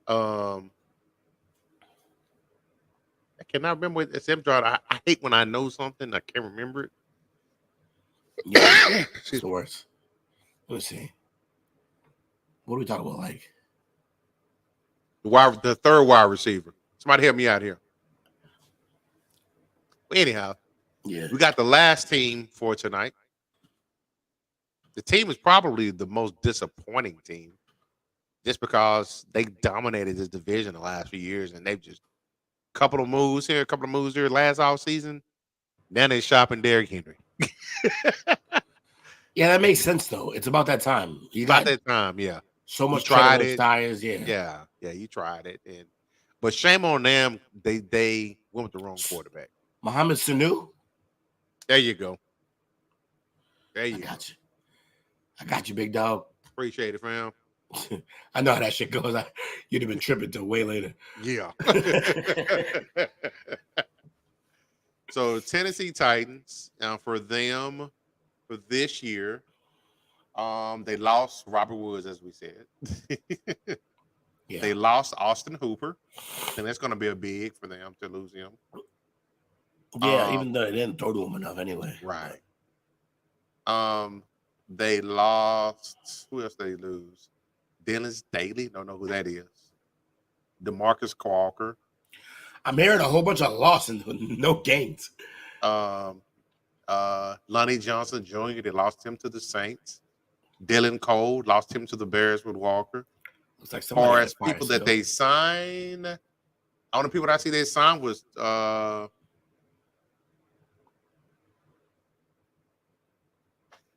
I cannot remember what it's him drawing. I hate when I know something I can't remember it. Yeah, it's the worst. Let's see. What are we talking about? Like the third wide receiver. Somebody help me out here. Anyhow, yeah, we got the last team for tonight. The team is probably the most disappointing team, just because they dominated this division the last few years, and they've just couple of moves here last off season. Now they're shopping Derrick Henry. Yeah, that makes sense though. It's about that time. Yeah. So much tried it. Tires, yeah. Yeah, you tried it, but shame on them. They went with the wrong quarterback. Mohamed Sanu. There you go. I got you, big dog. Appreciate it, fam. I know how that shit goes. You'd have been tripping till way later. Yeah. So Tennessee Titans, for them, for this year, they lost Robert Woods, as we said. Yeah. They lost Austin Hooper, and that's going to be a big for them to lose him. Yeah, even though they didn't throw to him enough anyway. Right. They lost. Who else did they lose? Dennis Daly. Don't know who that is. DeMarcus Walker. I'm hearing a whole bunch of losses, no gains. Lonnie Johnson Jr. They lost him to the Saints. Dylan Cole lost him to the Bears with Walker. Looks like as far as people that they signed, all the people that I see they signed was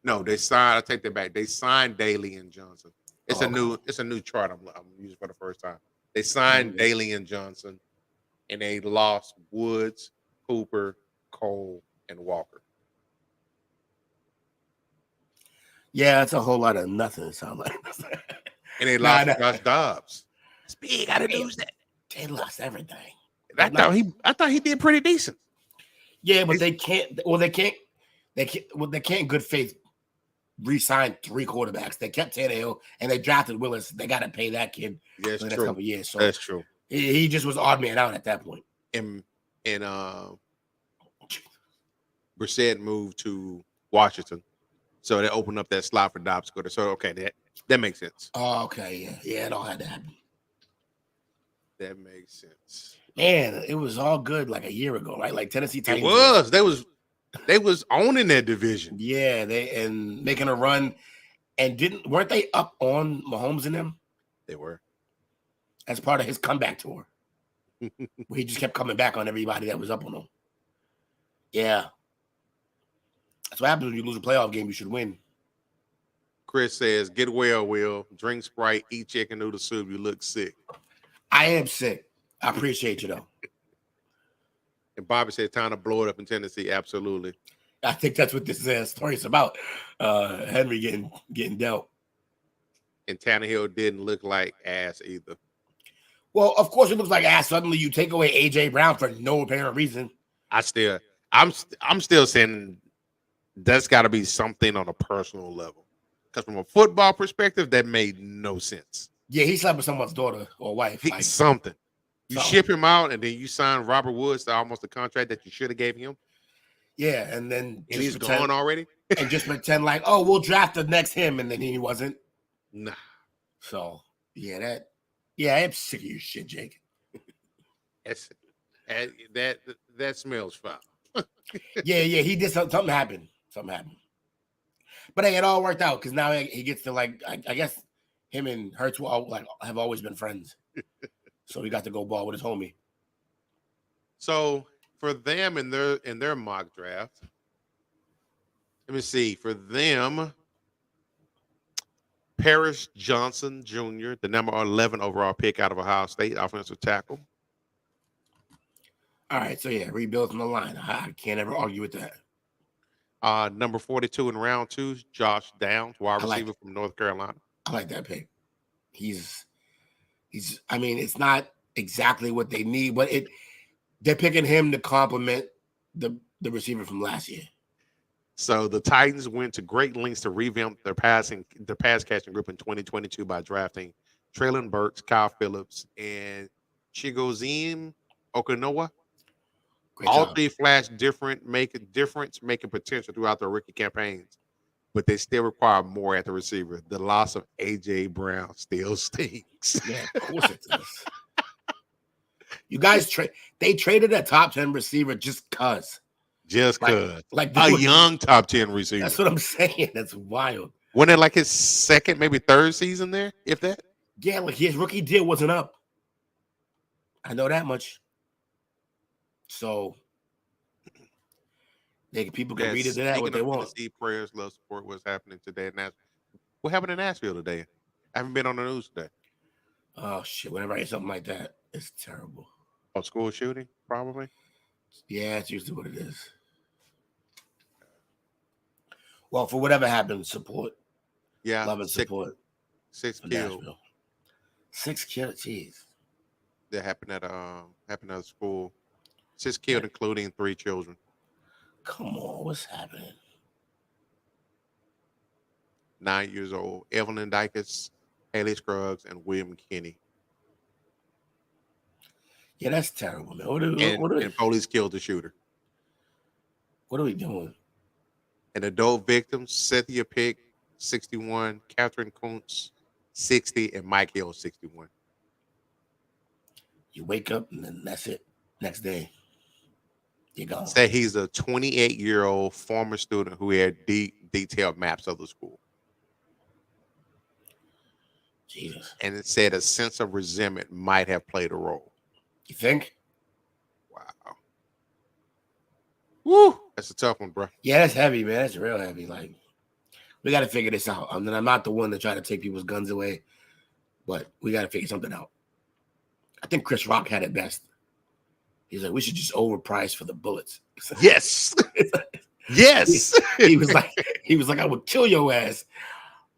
no, they signed. I take that back. They signed Daly and Johnson. It's a new chart I'm using for the first time. They signed Daly and Johnson, and they lost Woods, Hooper, Cole, and Walker. Yeah, that's a whole lot of nothing. It sounds like. And they lost Josh Dobbs. It's big. Gotta lose that. They lost everything. I thought he did pretty decent. Yeah, but they can't. Well, they can't in good faith re-sign 3 quarterbacks. They kept Tannehill and they drafted Willis. They got to pay that kid for the next couple of years. So that's true. He just was odd man out at that point. And Brissett moved to Washington, so they opened up that slot for Dobbs to go to. So okay, that makes sense. Oh, okay, yeah, it all had to happen. That makes sense. Man, it was all good like a year ago, right? Like Tennessee Titans. It was. They was owning that division. Yeah, and making a run, and weren't they up on Mahomes and them? They were. As part of his comeback tour, where he just kept coming back on everybody that was up on him. Yeah, that's what happens when you lose a playoff game. You should win. Chris says, "Get well, Will. Drink Sprite, eat chicken noodle soup. You look sick." I am sick. I appreciate you though. And Bobby said, "Time to blow it up in Tennessee." Absolutely. I think that's what this story is about. Henry getting dealt. And Tannehill didn't look like ass either. Well, of course it looks like ass. Suddenly you take away A.J. Brown for no apparent reason. I'm still saying that's got to be something on a personal level. Because from a football perspective, that made no sense. Yeah, he slept with someone's daughter or wife. Something. You ship him out, and then you sign Robert Woods to almost a contract that you should have gave him. Yeah, and then he's gone already. and just pretend like, oh, we'll draft the next him, and then he wasn't. Nah. So I'm sick of your shit, Jake. That smells foul. yeah, he did something happened. Something happened. But hey, it all worked out because now he gets to I guess him and Hurts have always been friends. So he got to go ball with his homie. So for them in their mock draft, let me see. For them, Paris Johnson Jr., the number 11 overall pick out of Ohio State, offensive tackle. All right, so yeah, rebuild from the line. I can't ever argue with that. Number 42 in round 2, Josh Downs, wide receiver from North Carolina. I like that pick. He's. I mean, it's not exactly what they need, but they're picking him to complement the receiver from last year. So the Titans went to great lengths to revamp their pass catching group in 2022 by drafting Traylon Burks, Kyle Phillips, and Chigoziem Okinowa. All three flashed making potential throughout their rookie campaigns, but they still require more at the receiver. The loss of A.J. Brown still stinks. Yeah, of course it does. You guys they traded a top 10 receiver just cause. Just cause. Like a young top 10 receiver. That's what I'm saying. That's wild. Wasn't it like his second, maybe third season there, if that? Yeah, like his rookie deal wasn't up. I know that much. So people can read into that what they want. Tennessee prayers, love, support. What's happening today? What happened in Nashville today? I haven't been on the news today. Oh shit! Whenever I hear something like that, it's terrible. A school shooting, probably. Yeah, it's usually what it is. Well, for whatever happened, support. Yeah, love and support. 6 killed. 6 killed. Jeez. That happened at a school. 6 killed, including 3 children. Come on, what's happening? 9 years old. Evelyn Dykes, Haley Scruggs, and William Kinney. Yeah, that's terrible, man. And police killed the shooter. What are we doing? An adult victim, Cynthia Pick, 61, Catherine Kuntz, 60, and Mike Hill, 61. You wake up and then that's it. Next day, you're gone. Said he's a 28-year-old former student who had detailed maps of the school. Jesus. And it said a sense of resentment might have played a role. You think? Wow. Woo! That's a tough one, bro. Yeah, that's heavy, man. That's real heavy. Like, we got to figure this out. I mean, I'm not the one to try to take people's guns away, but we got to figure something out. I think Chris Rock had it best. He's like, we should just overprice for the bullets. Yes. Yes. He was like, I would kill your ass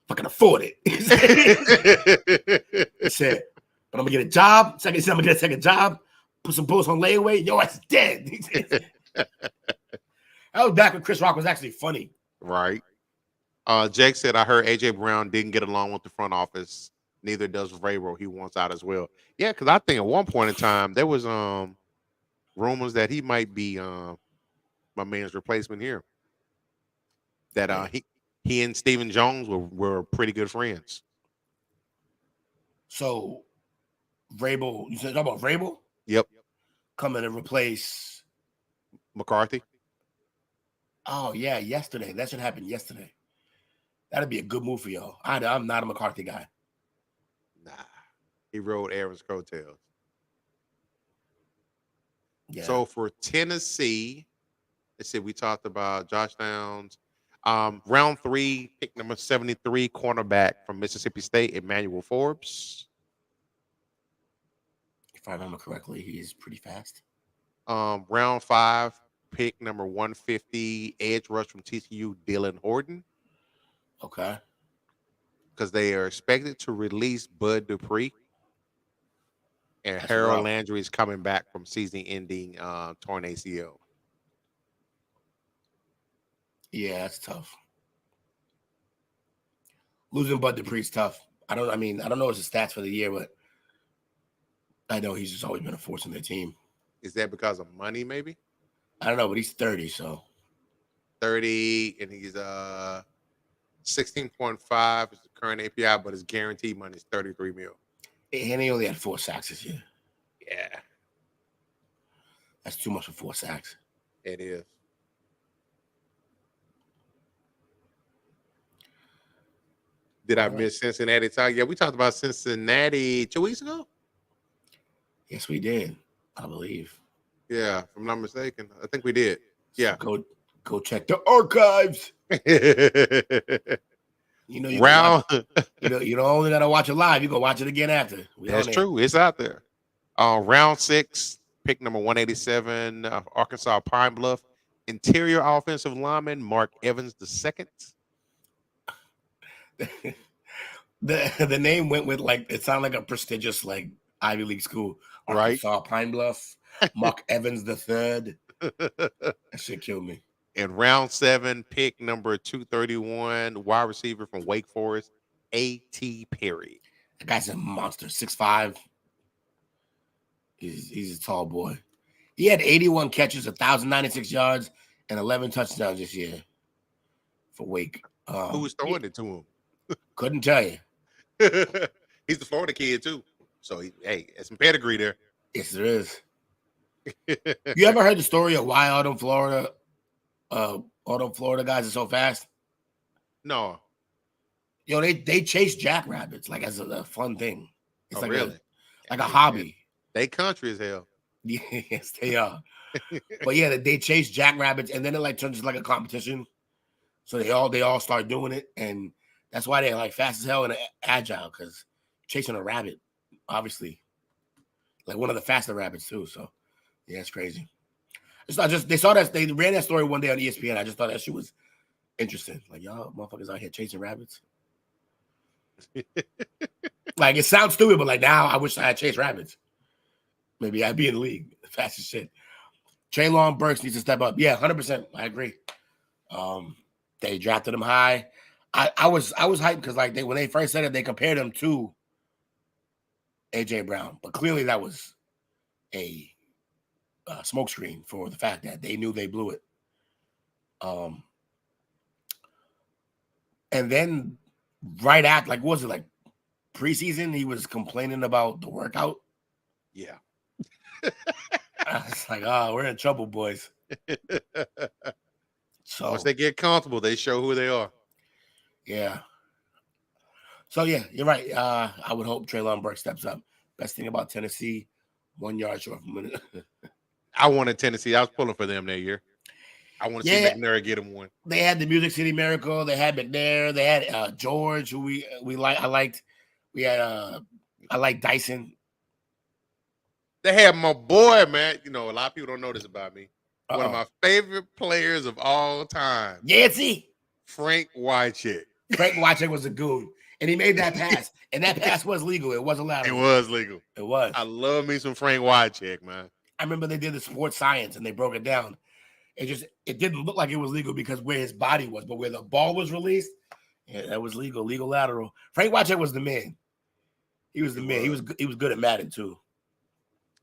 if I can afford it. He said, but I'm gonna get a job. Second, he said, I'm gonna get a second job, put some bullets on layaway. Your ass is dead. That was back when Chris Rock was actually funny. Right. Jake said, I heard A.J. Brown didn't get along with the front office. Neither does Vrabel. He wants out as well. Yeah, because I think at one point in time, there was rumors that he might be my man's replacement here. That he and Stephen Jones were pretty good friends. So, Vrabel, you said about Vrabel? Yep. Coming to replace McCarthy. Oh, yeah, yesterday. That should happen yesterday. That'd be a good move for y'all. I'm not a McCarthy guy. Nah. He rode Aaron's coattails. Yeah. So for Tennessee, let's see, we talked about Josh Downs. Round 3, pick number 73, cornerback from Mississippi State, Emmanuel Forbes. If I remember correctly, he's pretty fast. Round 5, pick number 150, edge rush from TCU, Dylan Horton. Okay. Because they are expected to release Bud Dupree. And That's Harold rough. Landry is coming back from season-ending torn ACL. Yeah, that's tough. Losing Bud Dupree's tough. I don't know his stats for the year, but I know he's just always been a force in their team. Is that because of money, maybe? I don't know, but he's 30, so. 30, and he's 16.5 is the current API, but his guaranteed money is 33 mil. And he only had 4 sacks this year. Yeah, That's too much for 4 sacks. it is. Did I miss Cincinnati talk? Yeah, we talked about Cincinnati 2 weeks ago. Yes, we did. I believe. Yeah, if I'm not mistaken. I think we did. Yeah. So go check the archives. You know, you don't only gotta watch it live. You go watch it again after. That's true. It's out there. Round 6, pick number 187, Arkansas Pine Bluff. Interior offensive lineman Mark Evans II. The name went with like it sounded like a prestigious like Ivy League school. Arkansas Pine Bluff. Mark Evans III. That shit killed me. In round 7, pick number 231, wide receiver from Wake Forest, A.T. Perry. That guy's a monster, 6'5". He's a tall boy. He had 81 catches, 1,096 yards, and 11 touchdowns this year for Wake. Who was throwing it to him? Couldn't tell you. He's the Florida kid, too. So, hey, there's some pedigree there. Yes, there is. You ever heard the story of why all them Florida guys are so fast? No. Yo, they chase jackrabbits like as a fun thing. It's like really? a hobby. They country as hell. Yes, they are. But yeah, they chase jackrabbits, and then it like turns into like a competition. So they all start doing it, and that's why they're like fast as hell and agile because chasing a rabbit, obviously, like one of the faster rabbits too. So yeah, it's crazy. It's not just they ran that story one day on ESPN. I just thought that shit was interesting. Like y'all motherfuckers out here chasing rabbits. Like it sounds stupid, but like now I wish I had chased rabbits. Maybe I'd be in the league. Fastest shit. Treylon Burks needs to step up. Yeah, 100%. I agree. They drafted him high. I was hyped because like when they first said it, they compared him to AJ Brown, but clearly that was a smokescreen for the fact that they knew they blew it. And then right after, like, what was it like preseason? He was complaining about the workout. Yeah. I was like, oh, we're in trouble, boys. So once they get comfortable, they show who they are. Yeah. So yeah, you're right. I would hope Treylon Burks steps up. Best thing about Tennessee, 1 yard short from winning. I wanted Tennessee. I was pulling for them that year. I want to see McNair get him one. They had the Music City Miracle. They had McNair. They had George, who we like. I liked. We had I like Dyson. They had my boy, man. You know, a lot of people don't know this about me. One of my favorite players of all time. Yancey. Frank Wycheck. Frank Wycheck was a goon. And he made that pass. And that pass was legal. It wasn't allowed. It was legal. It was. I love me some Frank Wycheck, man. I remember they did the sports science and they broke it down. It didn't look like it was legal because where his body was, but where the ball was released, yeah, that was legal lateral. Frank Wycheck was the man. He was the man. He was good at Madden too.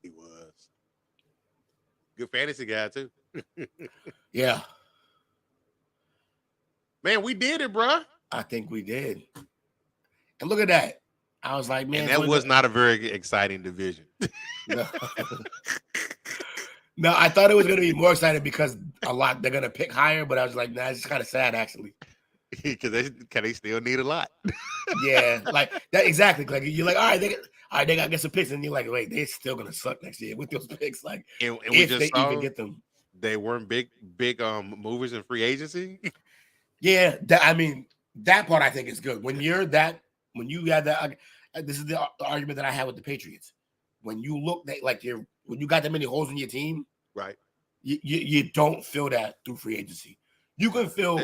He was. Good fantasy guy too. Yeah. Man, we did it, bro. I think we did. And look at that. I was like, man. And that was not a very exciting division. No. No, I thought it was going to be more exciting because they're going to pick higher, but I was like, nah, it's kind of sad actually. Because they still need a lot. Yeah, like that exactly. Like you're like, all right, they got to get some picks, and you're like, wait, they're still going to suck next year with those picks. Like, and if they even get them, they weren't big movers in free agency. Yeah, that part I think is good. When you have that, this is the argument that I had with the Patriots. When you look that when you got that many holes in your team, right? You don't fill that through free agency. You can fill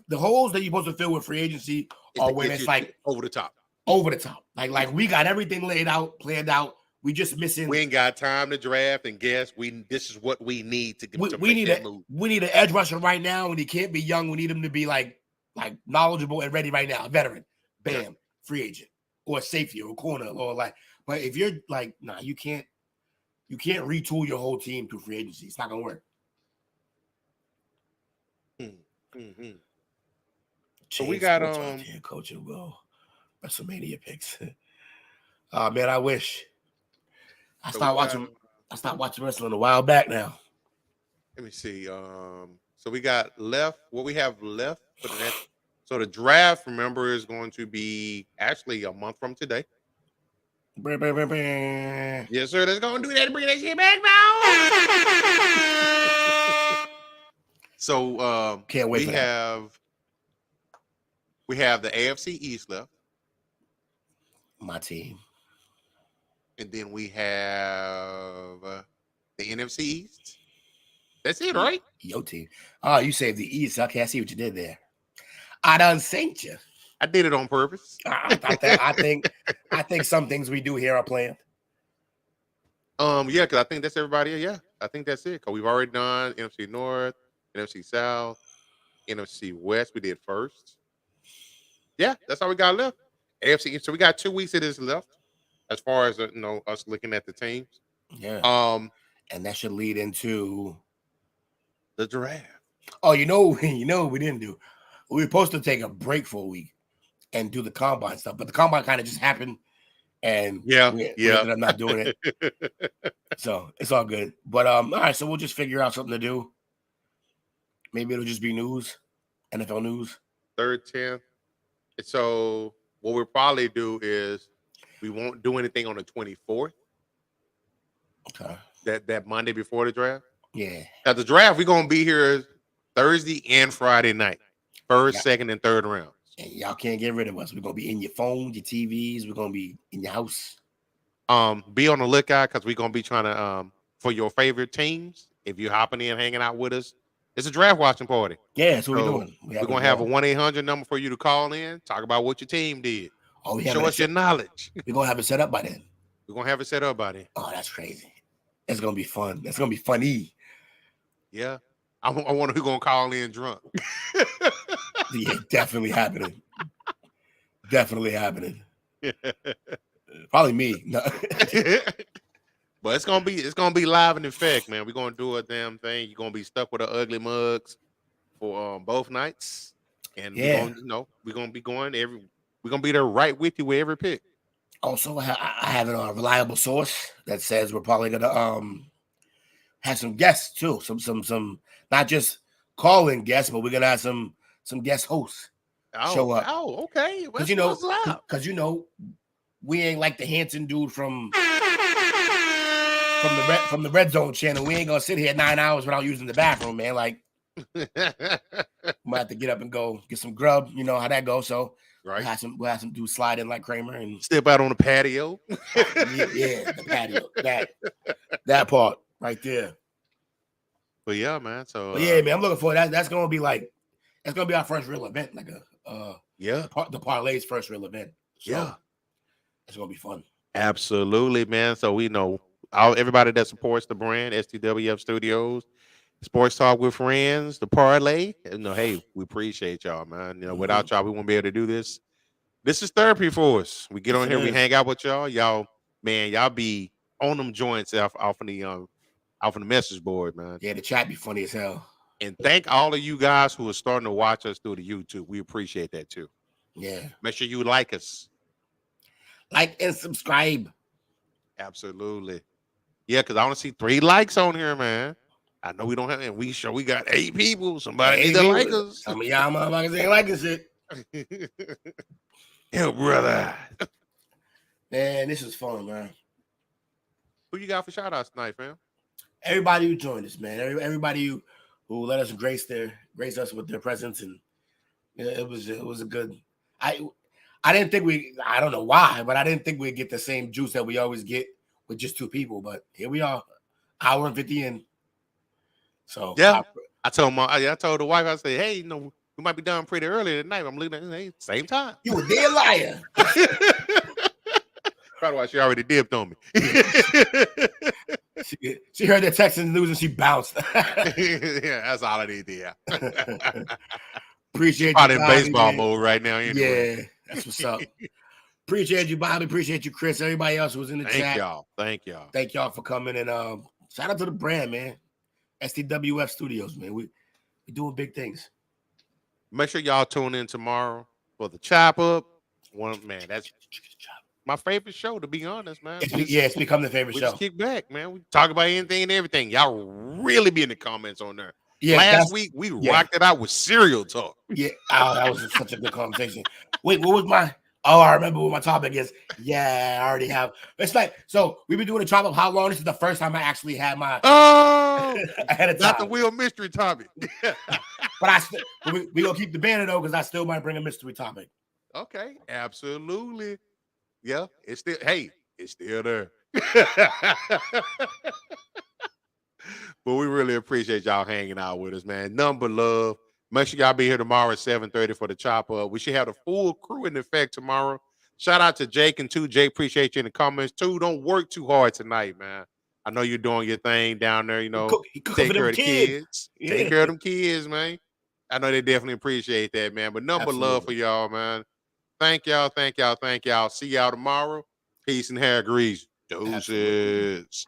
the holes that you're supposed to fill with free agency are when it's like over the top. Like we got everything laid out, planned out. We just missing. We ain't got time to draft and guess. This is what we need to get. We need an edge rusher right now, and he can't be young. We need him to be like knowledgeable and ready right now. A veteran, bam, free agent or a safety or a corner or like. But if you're like, nah, you can't retool your whole team through free agency. It's not gonna work. Mm-hmm. So we got coach and go WrestleMania picks. Man, I wish I stopped watching wrestling a while back now. Let me see. So we got left. What we have left for the next. So the draft, remember, is going to be actually a month from today. Yes, sir. Let's go and do that. Bring that shit back now. So can't wait. We have the AFC East left. My team. And then we have the NFC East. That's it, right? Your team. Oh, you saved the East. Okay, I see what you did there. I done sent you. I did it on purpose. I think some things we do here are planned. Yeah, because I think that's everybody. Yeah, I think that's it. Because we've already done NFC North, NFC South, NFC West. We did first. Yeah, that's all we got left. AFC. So we got 2 weeks of this left, as far as us looking at the teams. Yeah. And that should lead into the draft. Oh, you know what we didn't do. We were supposed to take a break for a week and do the combine stuff, but the combine kind of just happened, and we ended up not doing it. So it's all good. But all right, so we'll just figure out something to do. Maybe it'll just be news, NFL news. 3rd, 10th. So what we'll probably do is we won't do anything on the 24th. Okay. That Monday before the draft. Yeah. At the draft, we're gonna be here Thursday and Friday night. First, second, and third rounds. And y'all can't get rid of us. We're gonna be in your phones, your TVs. We're gonna be in your house. Be on the lookout because we're gonna be trying to for your favorite teams. If you're hopping in, hanging out with us, it's a draft watching party. Yeah, that's what we're doing. We're gonna have a 1-800 number for you to call in, talk about what your team did. Oh, show us your knowledge. We're gonna have it set up by then. We're gonna have it set up by then. Oh, that's crazy. It's gonna be fun. That's gonna be funny. Yeah. I wonder who's gonna call in drunk. Yeah, definitely happening. Definitely happening. Probably me. No. But it's gonna be live in effect, man. We're gonna do a damn thing. You're gonna be stuck with the ugly mugs for both nights, and we're gonna be going we're gonna be there right with you with every pick. Also, I have a reliable source that says we're probably gonna have some guests too. Some not just call-in guests, but we're gonna have some guest hosts show up. Oh, okay. Because we ain't like the Hanson dude from the Red Zone channel. We ain't gonna sit here 9 hours without using the bathroom, man. Like, might have to get up and go get some grub. You know how that goes. So right, we'll have some dudes slide in like Kramer and step out on the patio. Yeah, the patio. That part right there. But yeah, man. So yeah, man, I'm looking for that. That's gonna be our first real event, like the Parlay's first real event. So it's gonna be fun. Absolutely, man. So we know everybody that supports the brand, STWF Studios, Sports Talk with Friends, the Parlay. Hey, we appreciate y'all, man. Without y'all, we won't be able to do this. This is therapy for us. We get on here, we hang out with y'all. Y'all be on them joints off of the message board, man. Yeah, the chat be funny as hell. And thank all of you guys who are starting to watch us through the YouTube. We appreciate that too. Yeah. Make sure you like us. Like and subscribe. Absolutely. Yeah, because I want to see 3 likes on here, man. I know we don't have, and we got 8 people. Somebody needs to like us. Some of y'all motherfuckers ain't liking shit. Yeah, brother. Man, this is fun, man. Who you got for shout outs tonight, fam? Everybody who joined us, man. Everybody who let us grace us with their presence, and it was a good. I didn't think I don't know why, but I didn't think we'd get the same juice that we always get with just 2 people. But here we are, hour and 50 in. So yeah, I told the wife, I said, hey, we might be done pretty early tonight. I'm looking at it, same time. You a damn liar. Probably why she already dipped on me. She heard that text in the news and she bounced. Yeah, that's all I need to hear. Appreciate you. Probably in baseball mode right now. Anyway. Yeah, that's what's up. Appreciate you, Bobby. Appreciate you, Chris. Everybody else who was in the chat. Thank y'all. Thank y'all for coming. And shout out to the brand, man. STWF Studios, man. We doing big things. Make sure y'all tune in tomorrow for the chop up. That's my favorite show, to be honest, man. It's become the favorite We show. just kick back, man. We talk about anything and everything. Y'all really be in the comments on there. Yeah, Last week we rocked it out with cereal talk. Yeah, that was such a good conversation. Wait, what was my? Oh, I remember what my topic is. Yeah, I already have. It's like, so we've been doing a chop up. How long? This is the first time I actually had my ahead of time. Not the wheel mystery topic. But we gonna keep the banner though, because I still might bring a mystery topic. Okay, absolutely. Yeah, it's still there. But we really appreciate y'all hanging out with us, man. Number love. Make sure y'all be here tomorrow at 7:30 for the chop up. We should have the full crew in effect tomorrow. Shout out to Jake and 2. Jake, appreciate you in the comments. 2, don't work too hard tonight, man. I know you're doing your thing down there, take care of the kids. Yeah. Take care of them kids, man. I know they definitely appreciate that, man. But number love for y'all, man. Thank y'all. See y'all tomorrow. Peace and hair grease. Doses.